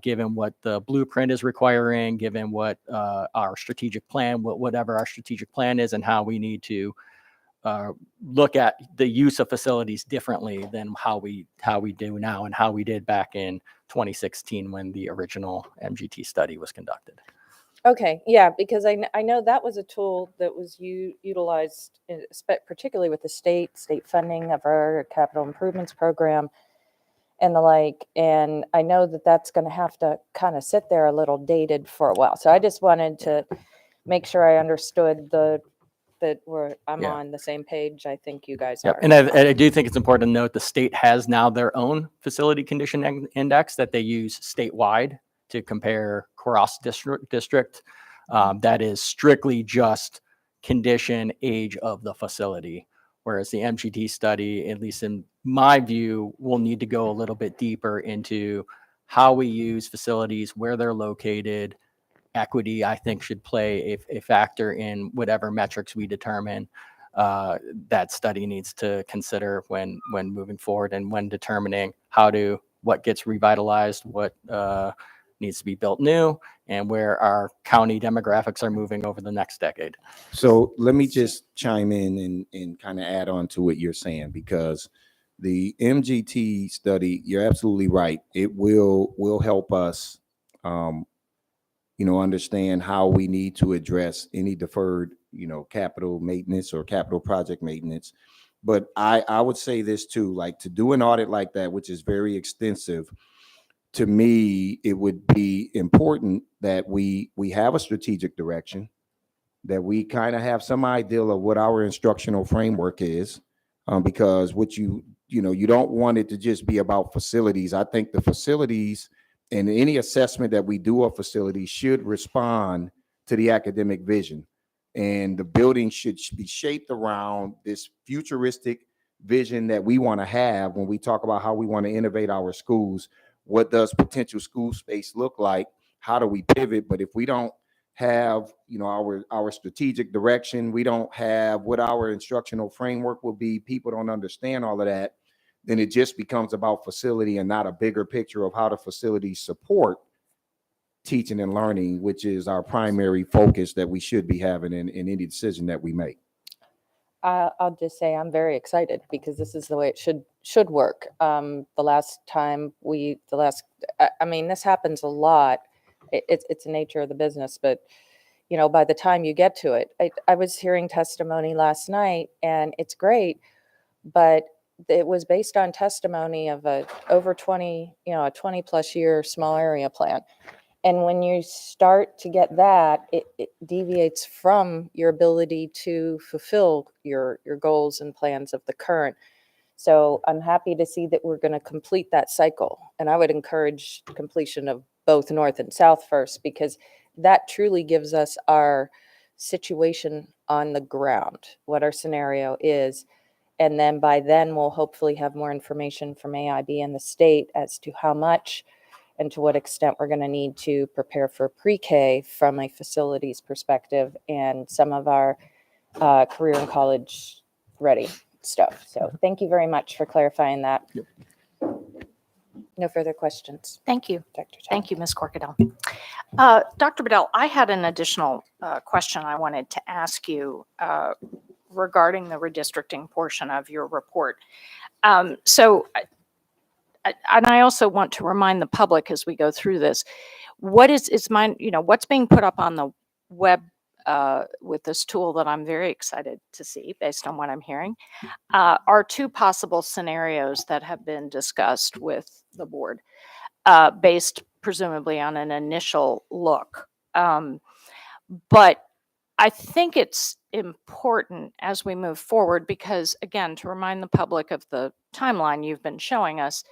given what the blueprint is requiring, given what our strategic plan, whatever our strategic plan is, and how we need to look at the use of facilities differently than how we do now and how we did back in 2016 when the original MGT study was conducted. Okay, yeah, because I know that was a tool that was utilized, particularly with the state funding of our capital improvements program and the like. And I know that that's going to have to kind of sit there a little dated for a while. So I just wanted to make sure I understood that I'm Yeah. on the same page. I think you guys Yep. are. And I do think it's important to note the state has now their own facility condition index that they use statewide to compare cross district. That is strictly just condition, age of the facility. Whereas the MGT study, at least in my view, will need to go a little bit deeper into how we use facilities, where they're located. Equity, I think, should play a factor in whatever metrics we determine that study needs to consider when moving forward and when determining what gets revitalized, what needs to be built new, and where our county demographics are moving over the next decade. So let me just chime in and kind of add on to what you're saying, because the MGT study, you're absolutely right. It will help us, understand how we need to address any deferred, capital maintenance or capital project maintenance. But I would say this too, like, to do an audit like that, which is very extensive, to me, it would be important that we have a strategic direction, that we kind of have some idea of what our instructional framework is, because what you don't want it to just be about facilities. I think the facilities and any assessment that we do of facilities should respond to the academic vision, and the building should be shaped around this futuristic vision that we want to have when we talk about how we want to innovate our schools. What does potential school space look like? How do we pivot? But if we don't have, our strategic direction, we don't have what our instructional framework will be, people don't understand all of that, then it just becomes about facility and not a bigger picture of how the facilities support teaching and learning, which is our primary focus that we should be having in any decision that we make. I'll just say I'm very excited because this is the way it should work. This happens a lot. It's the nature of the business, but by the time you get to it, I was hearing testimony last night, and it's great, but it was based on testimony of a 20 plus year small area plan. And when you start to get that, it deviates from your ability to fulfill your goals and plans of the current. So I'm happy to see that we're going to complete that cycle. And I would encourage completion of both North and South first, because that truly gives us our situation on the ground, what our scenario is. And then by then, we'll hopefully have more information from AIB and the state as to how much and to what extent we're going to need to prepare for pre-K from a facilities perspective and some of our career and college ready stuff. So thank you very much for clarifying that. Yep. No further questions. Thank you. Dr. Chow. Thank you, Ms. Corkadell. Dr. Bedell, I had an additional question I wanted to ask you regarding the redistricting portion of your report. And I also want to remind the public as we go through this, what's being put up on the web with this tool that I'm very excited to see based on what I'm hearing, are two possible scenarios that have been discussed with the board based presumably on an initial look. But I think it's important as we move forward because, again, to remind the public of the timeline you've been showing us,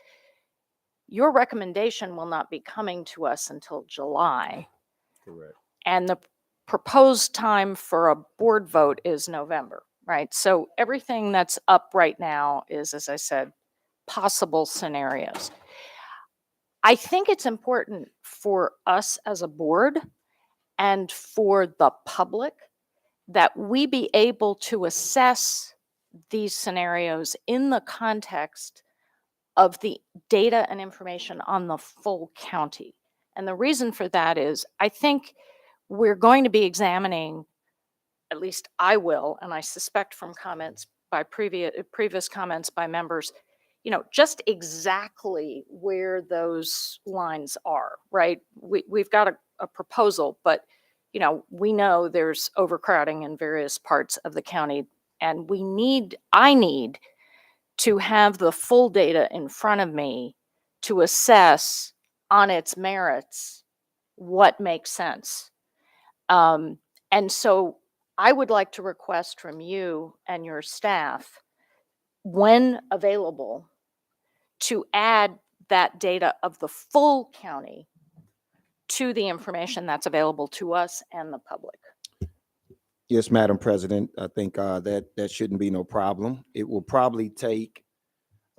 your recommendation will not be coming to us until July. Correct. And the proposed time for a board vote is November, right? So everything that's up right now is, as I said, possible scenarios. I think it's important for us as a board and for the public that we be able to assess these scenarios in the context of the data and information on the full county. And the reason for that is I think we're going to be examining, at least I will, and I suspect from comments by previous comments by members, just exactly where those lines are, right? We've got a proposal, but we know there's overcrowding in various parts of the county, and I need to have the full data in front of me to assess on its merits what makes sense. And so I would like to request from you and your staff, when available, to add that data of the full county to the information that's available to us and the public. Yes, Madam President, I think that shouldn't be no problem. It will probably take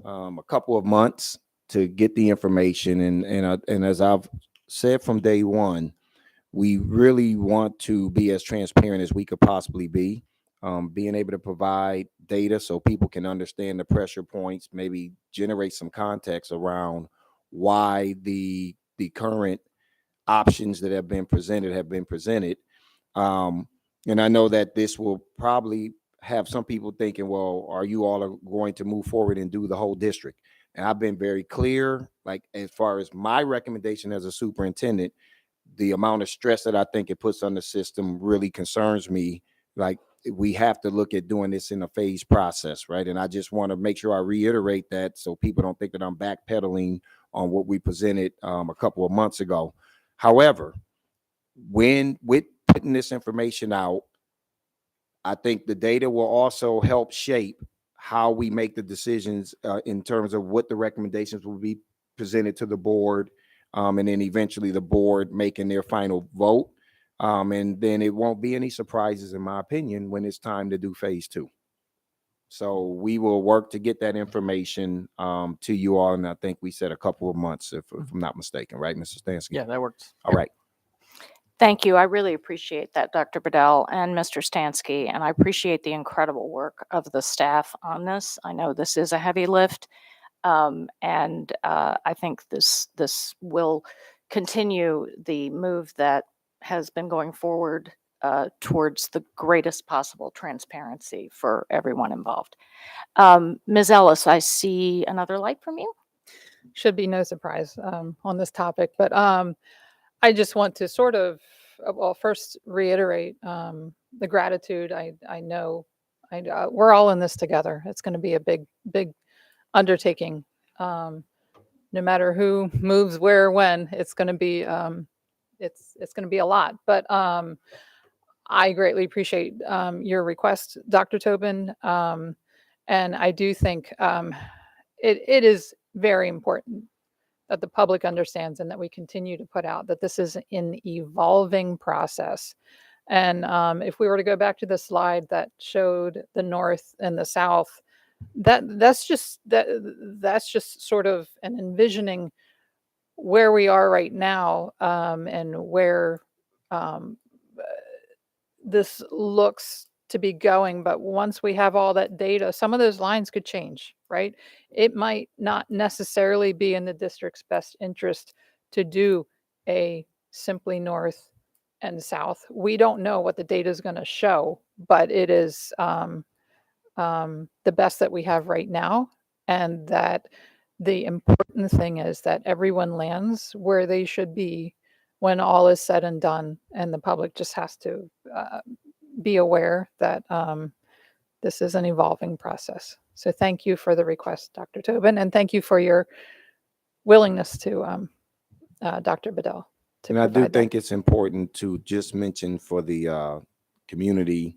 a couple of months to get the information, and as I've said from day one, we really want to be as transparent as we could possibly be. Being able to provide data so people can understand the pressure points, maybe generate some context around why the current options that have been presented. And I know that this will probably have some people thinking, well, are you all going to move forward and do the whole district? And I've been very clear, like as far as my recommendation as a superintendent, the amount of stress that I think it puts on the system really concerns me. Like, we have to look at doing this in a phased process, right? And I just want to make sure I reiterate that so people don't think that I'm backpedaling on what we presented a couple of months ago. However, with putting this information out, I think the data will also help shape how we make the decisions in terms of what the recommendations will be presented to the board, and then eventually the board making their final vote. And then it won't be any surprises, in my opinion, when it's time to do phase 2. So we will work to get that information to you all. And I think we said a couple of months, if I'm not mistaken, right, Mr. Stansky? Yeah, that works. All right. Thank you. I really appreciate that, Dr. Bedell and Mr. Stansky, and I appreciate the incredible work of the staff on this. I know this is a heavy lift, and I think this will continue the move that has been going forward towards the greatest possible transparency for everyone involved. Ms. Ellis, I see another light from you. Should be no surprise on this topic, but I just want to sort of, well, first reiterate the gratitude. I know we're all in this together. It's going to be a big undertaking. No matter who moves where, when, it's going to be it's going to be a lot. But I greatly appreciate your request, Dr. Tobin, and I do think it is very important that the public understands and that we continue to put out that this is an evolving process. And if we were to go back to the slide that showed the North and the South, that's just sort of an envisioning where we are right now, and where this looks to be going. But once we have all that data, some of those lines could change, right? It might not necessarily be in the district's best interest to do a simply North and South. We don't know what the data is going to show, but it is the best that we have right now. And that the important thing is that everyone lands where they should be when all is said and done. And the public just has to be aware that this is an evolving process. So thank you for the request, Dr. Tobin, and thank you for your willingness to, Dr. Bedell. And I do think it's important to just mention for the community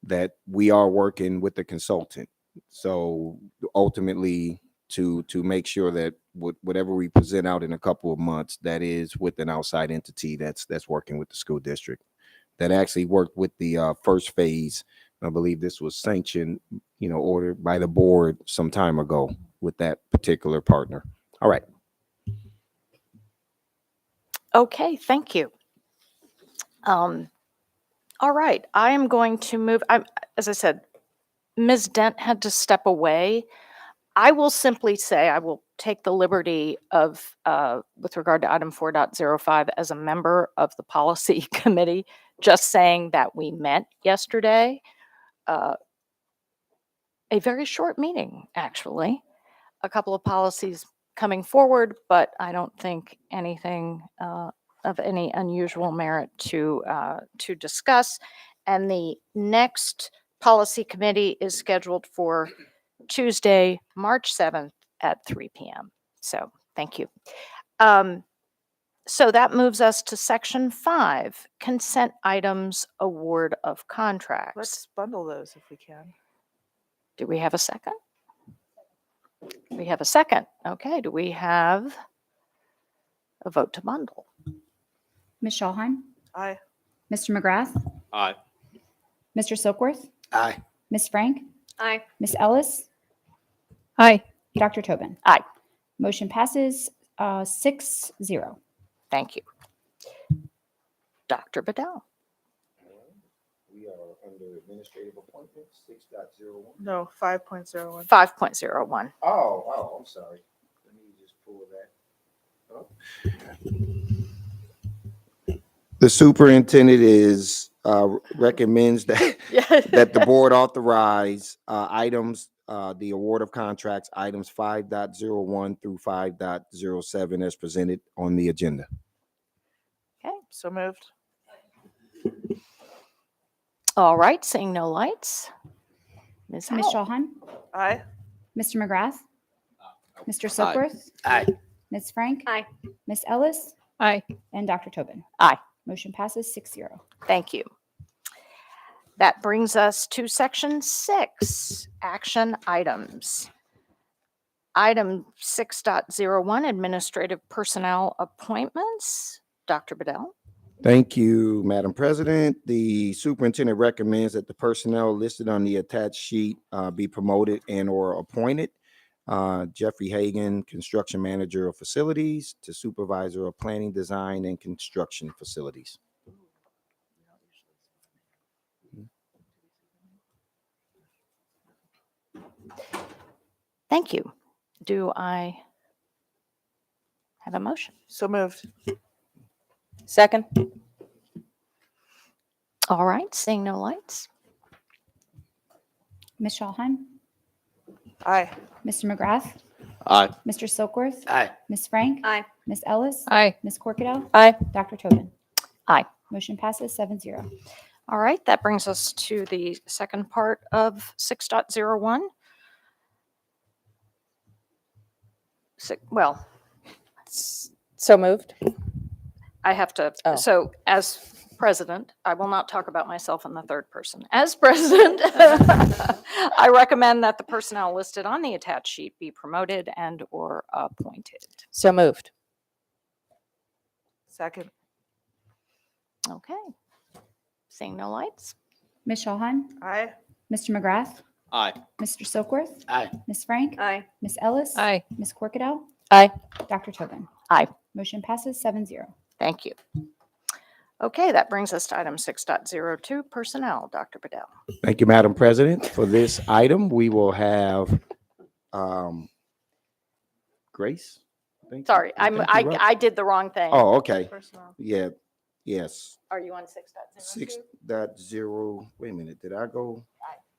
that we are working with the consultant. So ultimately, to make sure that whatever we present out in a couple of months, that is with an outside entity that's working with the school district, that actually worked with the first phase. I believe this was sanctioned, ordered by the board some time ago with that particular partner. All right. Okay, thank you. All right, I am going to move. As I said, Ms. Dent had to step away. I will simply say I will take the liberty of, with regard to item 4.05, as a member of the policy committee, just saying that we met yesterday. A very short meeting, actually. A couple of policies coming forward, but I don't think anything of any unusual merit to discuss. And the next policy committee is scheduled for Tuesday, March 7th at 3 p.m. So thank you. So that moves us to section 5, consent items, award of contracts. Let's bundle those if we can. Do we have a second? We have a second. Okay, do we have a vote to bundle? Ms. Shawhan, Aye. Mr. McGrath, Aye. Mr. Silkworth, Aye. Ms. Frank, Aye. Ms. Ellis, Aye. Dr. Tobin. Aye. Motion passes 6-0. Thank you. Dr. Bedell. We are under administrative appointments, 6.01. No, 5.01. 5.01. Oh, I'm sorry. Let me just pull that up. The superintendent recommends that that the board authorize items, the award of contracts, items 5.01 through 5.07 as presented on the agenda. Okay. So moved. All right, seeing no lights. Ms. Ms. Howell. Shawhan, Aye. Mr. McGrath, Mr. Silkworth, Aye. Ms. Frank, Aye. Ms. Ellis, Aye. and Dr. Tobin. Aye. Motion passes 6-0. Thank you. That brings us to section 6, action items. Item 6.01, administrative personnel appointments. Dr. Bedell. Thank you, Madam President. The superintendent recommends that the personnel listed on the attached sheet be promoted and or appointed. Jeffrey Hagan, Construction Manager of Facilities, to Supervisor of Planning, Design, and Construction Facilities. Thank you. Do I have a motion? So moved. Second? All right, seeing no lights. Ms. Shawhan, Aye. Mr. McGrath, Aye. Mr. Silkworth, Aye. Ms. Frank, Aye. Ms. Ellis, Aye. Ms. Corkadell, Aye. Dr. Tobin. Aye. Motion passes 7-0. All right, that brings us to the second part of 6.01. Well, So moved. I have to, Oh. so as president, I will not talk about myself in the third person. As president, I recommend that the personnel listed on the attached sheet be promoted and or appointed. So moved. Second. Okay. Seeing no lights. Ms. Shawhan, Aye. Mr. McGrath, Aye. Mr. Silkworth, Aye. Ms. Frank, Aye. Ms. Ellis, Aye. Ms. Corkadell, Aye. Dr. Tobin. Aye. Motion passes 7-0. Thank you. Okay, that brings us to item 6.02, personnel. Dr. Bedell. Thank you, Madam President. For this item, we will have Grace. Sorry, think you're up. I did the wrong thing. Oh, okay. Personnel. Yeah, yes. Are you on 6.02? 6.0. Wait a minute, did I go?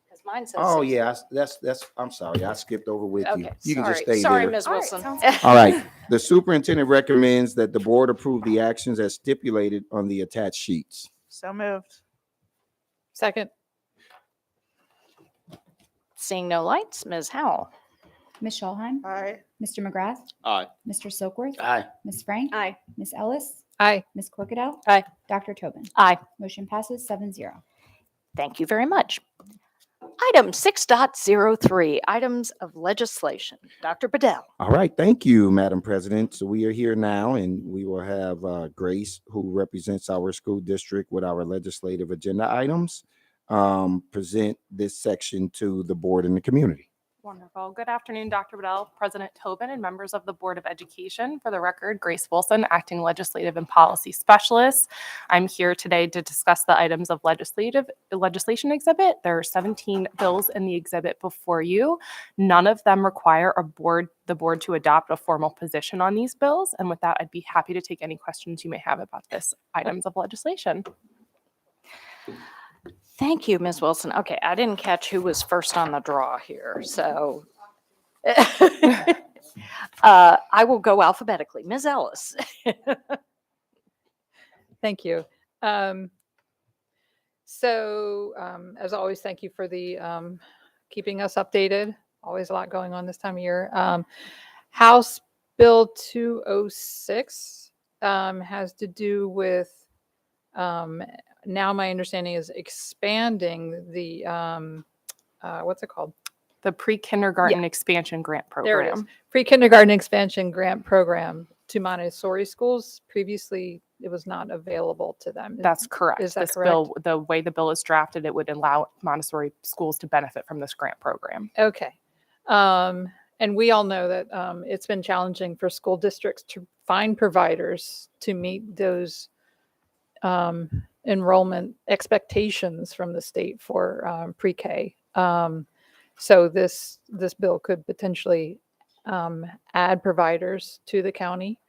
Because mine says. Oh, 6. yeah, that's, I'm sorry, I skipped over with you. Okay, You can sorry. just stay Sorry, there. Ms. All right, Wilson. sounds good. All right, the superintendent recommends that the board approve the actions as stipulated on the attached sheets. So moved. Second? Seeing no lights, Ms. Howell. Ms. Shawhan, Aye. Mr. McGrath, Aye. Mr. Silkworth, Aye. Ms. Frank, Aye. Ms. Ellis, Aye. Ms. Corkadell, Aye. Dr. Tobin. Aye. Motion passes 7-0. Thank you very much. Item 6.03, items of legislation. Dr. Bedell. All right, thank you, Madam President. So we are here now, and we will have Grace, who represents our school district with our legislative agenda items, present this section to the board and the community. Wonderful. Good afternoon, Dr. Bedell, President Tobin, and members of the Board of Education. For the record, Grace Wilson, Acting Legislative and Policy Specialist. I'm here today to discuss the items of legislation exhibit. There are 17 bills in the exhibit before you. None of them require the board to adopt a formal position on these bills. And with that, I'd be happy to take any questions you may have about this items of legislation. Thank you, Ms. Wilson. Okay, I didn't catch who was first on the draw here, so I will go alphabetically. Ms. Ellis. Thank you. As always, thank you for the keeping us updated. Always a lot going on this time of year. House Bill 206 has to do with now my understanding is expanding the what's it called? The pre-kindergarten expansion grant program. There it is. Pre-kindergarten expansion grant program to Montessori schools. Previously, it was not available to them. That's correct. Is that this correct? bill, the way the bill is drafted, it would allow Montessori schools to benefit from this grant program. Okay. And we all know that it's been challenging for school districts to find providers to meet those enrollment expectations from the state for pre-K. So this bill could potentially add providers to the county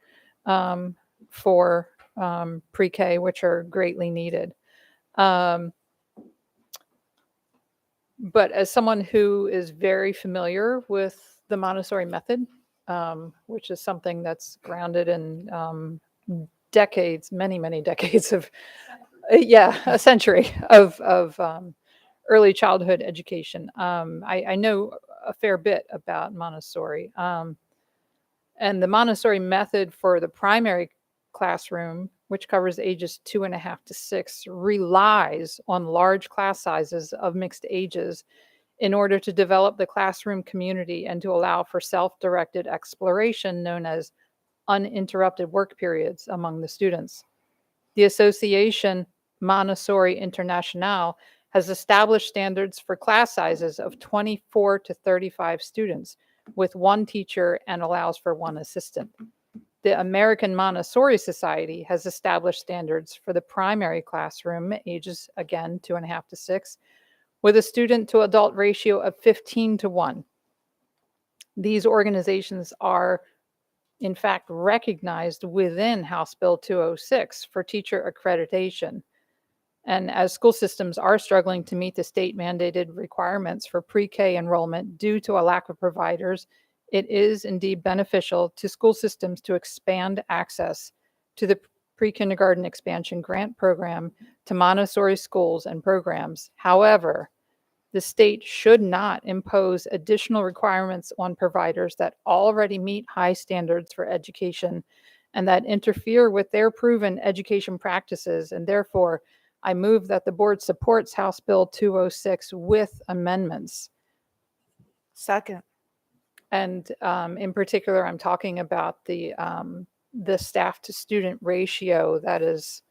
for pre-K, which are greatly needed. But as someone who is very familiar with the Montessori method, which is something that's grounded in decades, many decades of, a century of early childhood education. I know a fair bit about Montessori. And the Montessori method for the primary classroom, which covers ages 2.5 to 6, relies on large class sizes of mixed ages in order to develop the classroom community and to allow for self-directed exploration known as uninterrupted work periods among the students. The association Montessori International has established standards for class sizes of 24 to 35 students with one teacher and allows for one assistant. The American Montessori Society has established standards for the primary classroom, ages again 2.5 to 6, with a student to adult ratio of 15 to 1. These organizations are in fact recognized within House Bill 206 for teacher accreditation. And as school systems are struggling to meet the state mandated requirements for pre-K enrollment due to a lack of providers, it is indeed beneficial to school systems to expand access to the pre-kindergarten expansion grant program to Montessori schools and programs. However, the state should not impose additional requirements on providers that already meet high standards for education and that interfere with their proven education practices. And therefore, I move that the board supports House Bill 206 with amendments. Second. And in particular, I'm talking about the staff to student ratio that is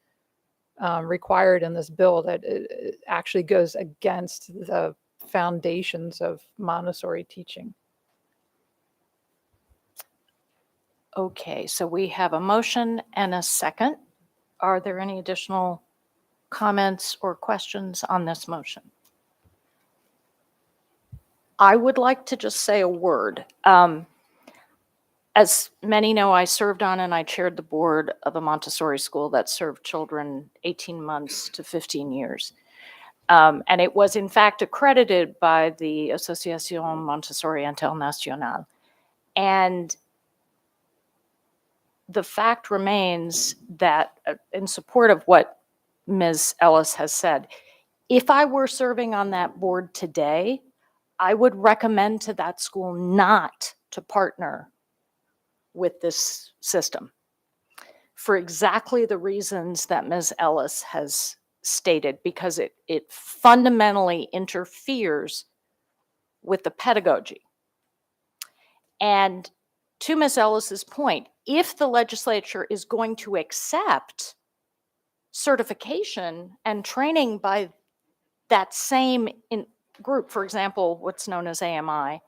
required in this bill, that it actually goes against the foundations of Montessori teaching. Okay, so we have a motion and a second. Are there any additional comments or questions on this motion? I would like to just say a word. As many know, I served on and I chaired the board of a Montessori school that served children 18 months to 15 years. And it was in fact accredited by the Association Montessori Internationale. And the fact remains that, in support of what Ms. Ellis has said, if I were serving on that board today, I would recommend to that school not to partner with this system for exactly the reasons that Ms. Ellis has stated because it fundamentally interferes with the pedagogy. And to Ms. Ellis's point, if the legislature is going to accept certification and training by that same group, for example, what's known as AMI,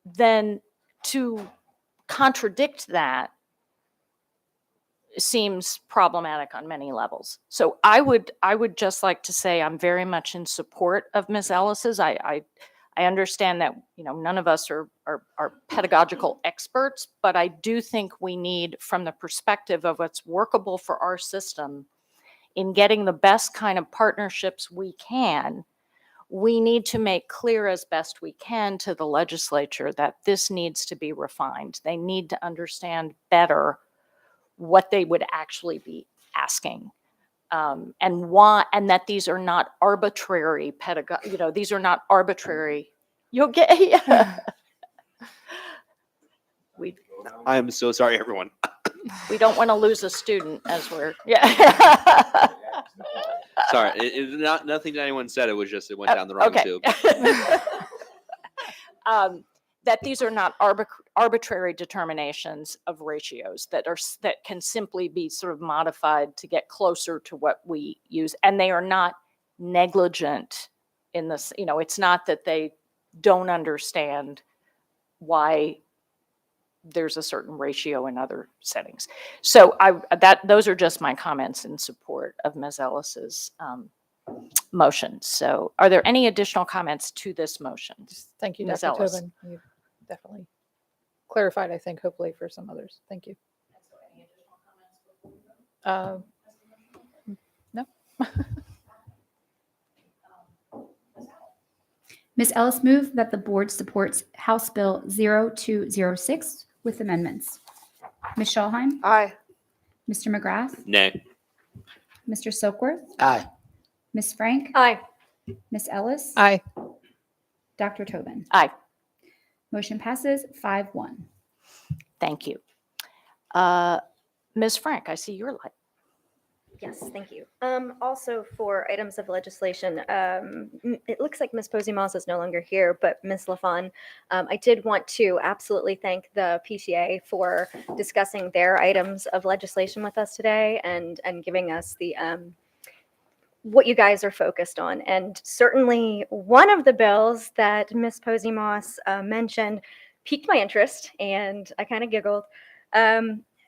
then to contradict that seems problematic on many levels. So I would just like to say I'm very much in support of Ms. Ellis's. I understand that, you know, none of us are pedagogical experts, but I do think we need, from the perspective of what's workable for our system in getting the best kind of partnerships we can, we need to make clear as best we can to the legislature that this needs to be refined. They need to understand better what they would actually be asking, and why, and that these are not arbitrary you know, these are not arbitrary. You'll get, yeah. I am so sorry, everyone. We don't want to lose a student as we're, yeah. Sorry, it not nothing that anyone said. It was just it went down the wrong okay. tube. That these are not arbitrary determinations of ratios that can simply be sort of modified to get closer to what we use, and they are not negligent in this. You know, it's not that they don't understand why there's a certain ratio in other settings. So those are just my comments in support of Ms. Ellis's motion. So are there any additional comments to this motion? Thank you, Ms. Dr. Ellis. Tobin. You definitely clarified, I think, hopefully for some others. Thank you. No. Ms. Ellis moved that the board supports House Bill 0206 with amendments. Ms. Schallheim? Aye. Mr. McGrath? Nay. Mr. Silkworth? Aye. Ms. Frank? Aye. Ms. Ellis? Aye. Dr. Tobin? Aye. Motion passes 5-1. Thank you. Ms. Frank, I see your light. Yes, thank you. Also for items of legislation, it looks like Ms. Posey Moss is no longer here, but Ms. LaFawn, I did want to absolutely thank the PTA for discussing their items of legislation with us today and giving us the what you guys are focused on. And certainly one of the bills that Ms. Posey Moss mentioned piqued my interest, and I kind of giggled.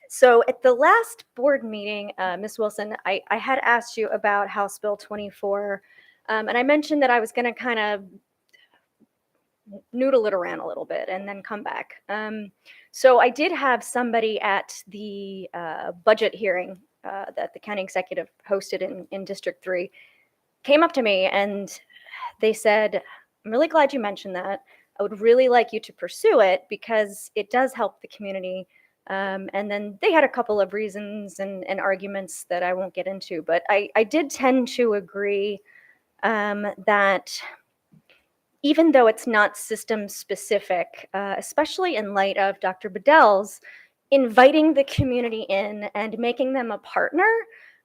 So at the last board meeting, Ms. Wilson, I had asked you about House Bill 24, and I mentioned that I was going to kind of noodle it around a little bit and then come back. So I did have somebody at the budget hearing that the county executive hosted in District 3 came up to me and they said, I'm really glad you mentioned that. I would really like you to pursue it because it does help the community. And then they had a couple of reasons and arguments that I won't get into, but I did tend to agree that even though it's not system specific, especially in light of Dr. Bedell's inviting the community in and making them a partner,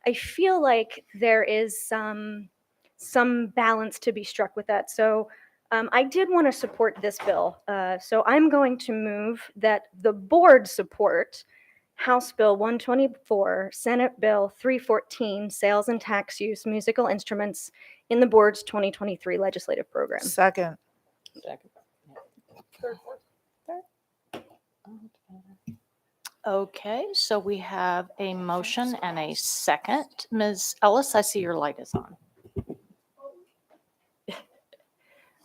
I feel like there is some balance to be struck with that. So I did want to support this bill. So I'm going to move that the board support House Bill 124, Senate Bill 314, Sales and Tax Use Musical Instruments in the board's 2023 legislative program. Second. Okay, so we have a motion and a second. Ms. Ellis, I see your light is on.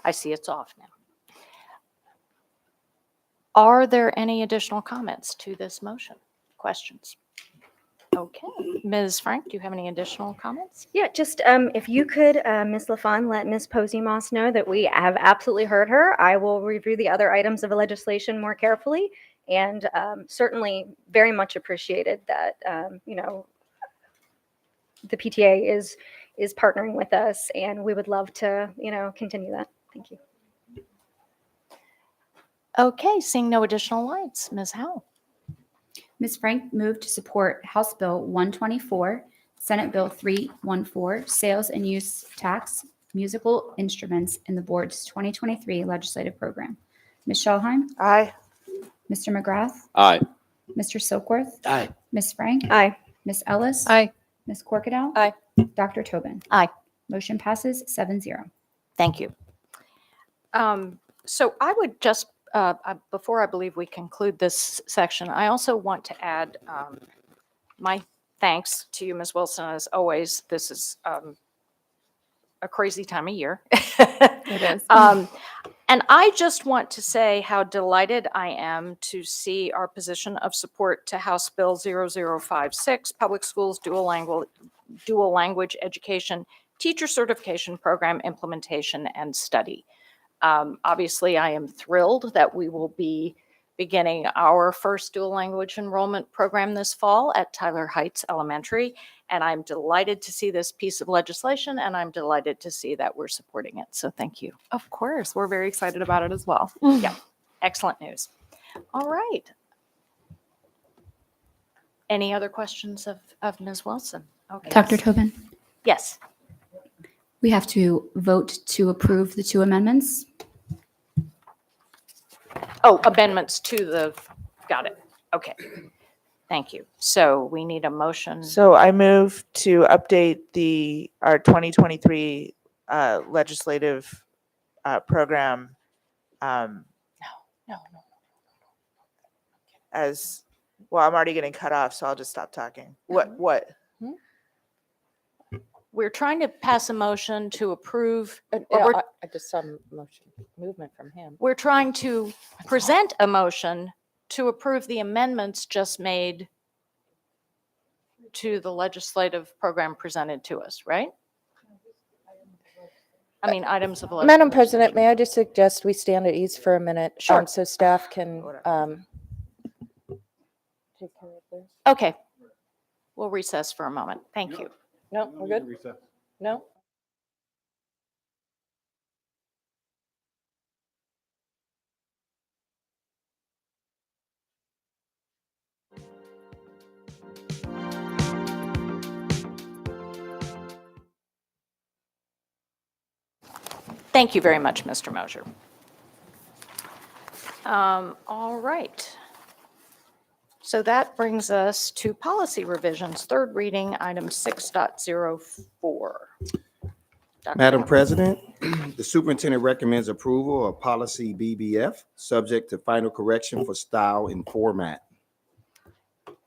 I see it's off now. Are there any additional comments to this motion? Questions? Okay, Ms. Frank, do you have any additional comments? Yeah, just if you could, Ms. LaFawn, let Ms. Posey Moss know that we have absolutely heard her. I will review the other items of legislation more carefully, and certainly very much appreciated that you know, the PTA is partnering with us, and we would love to, you know, continue that. Thank you. Okay, seeing no additional lights, Ms. Howe. Ms. Frank moved to support House Bill 124, Senate Bill 314, Sales and Use Tax Musical Instruments in the Board's 2023 legislative program. Ms. Schallheim? Aye. Mr. McGrath? Aye. Mr. Silkworth? Aye. Ms. Frank? Aye. Ms. Ellis? Aye. Ms. Corkadow? Aye. Dr. Tobin? Aye. Motion passes 7-0. Thank you. So I would just, before I believe we conclude this section, I also want to add my thanks to you, Ms. Wilson. As always, this is a crazy time of year. It is. And I just want to say how delighted I am to see our position of support to House Bill 0056, Public Schools Dual Language Education Teacher Certification Program Implementation and Study. Obviously, I am thrilled that we will be beginning our first dual language enrollment program this fall at Tyler Heights Elementary. And I'm delighted to see this piece of legislation, and I'm delighted to see that we're supporting it. So thank you. Of course, we're very excited about it as well. Yeah, excellent news. All right. Any other questions of Ms. Wilson? Okay. Dr. Tobin? Yes. We have to vote to approve the two amendments. Oh, amendments to the, got it. Okay. Thank you. So we need a motion. So I move to update our 2023 legislative program No. as, well, I'm already getting cut off, so I'll just stop talking. What? We're trying to pass a motion to approve. or Yeah, we're- I just saw motion, movement from him. We're trying to present a motion to approve the amendments just made to the legislative program presented to us, right? I mean, items of. Madam legislation. President, may I just suggest we stand at ease for a minute? Sure. So staff can take care of this. Okay. We'll recess for a moment. Thank you. No, we're good? No? Thank you very much, Mr. Mosier. All right. So that brings us to policy revisions, third reading, item 6.04. Dr. Madam Bell. President, the superintendent recommends approval of policy BBF, subject to final correction for style and format.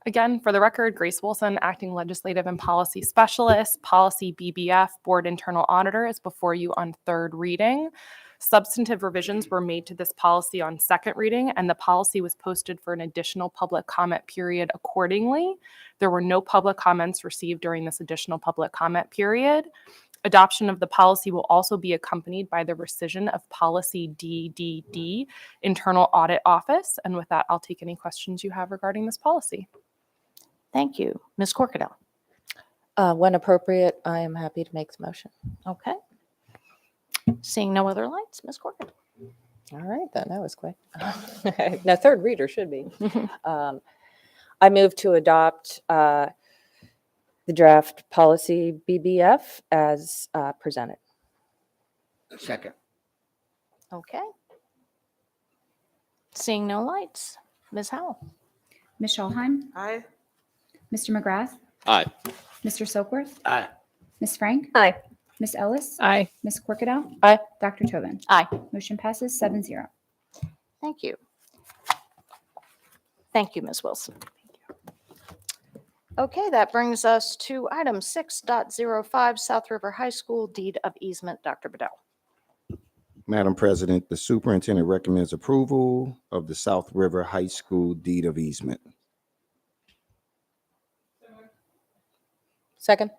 Again, for the record, Grace Wilson, Acting Legislative and Policy Specialist, Policy BBF, Board Internal Auditor is before you on third reading. Substantive revisions were made to this policy on second reading, and the policy was posted for an additional public comment period accordingly. There were no public comments received during this additional public comment period. Adoption of the policy will also be accompanied by the rescission of policy DDD, Internal Audit Office. And with that, I'll take any questions you have regarding this policy. Thank you. Ms. Corkadell. When appropriate, I am happy to make the motion. Okay. Seeing no other lights, Ms. Corkadell. All right, then, that was quick. Now, third reader should be. I move to adopt the draft policy BBF as presented. Second. Okay. Seeing no lights, Ms. Howell. Ms. Schallheim? Aye. Mr. McGrath? Aye. Mr. Silkworth? Aye. Ms. Frank? Aye. Ms. Ellis? Aye. Ms. Corkadow? Aye. Dr. Tobin? Aye. Motion passes 7-0. Thank you. Thank you, Ms. Wilson. Okay, that brings us to item 6.05, South River High School Deed of Easement. Dr. Bedell. Madam President, the superintendent recommends approval of the South River High School deed of easement. Second.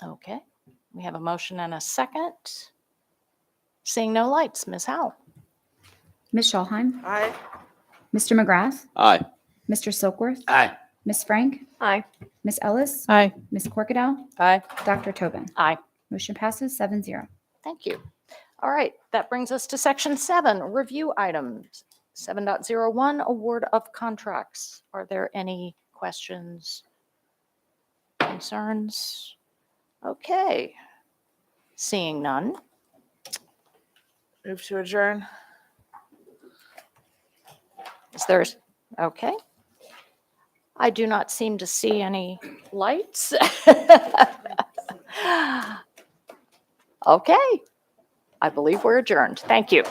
Okay, we have a motion and a second. Seeing no lights, Ms. Howell. Ms. Schallheim? Aye. Mr. McGrath? Aye. Mr. Silkworth? Aye. Ms. Frank? Aye. Ms. Ellis? Aye. Ms. Corkadow? Aye. Dr. Tobin? Aye. Motion passes 7-0. Thank you. All right, that brings us to section 7, review items. 7.01, award of contracts. Are there any questions concerns? Okay. Seeing none. Move to adjourn. Is there, okay. I do not seem to see any lights. Okay. I believe we're adjourned. Thank you.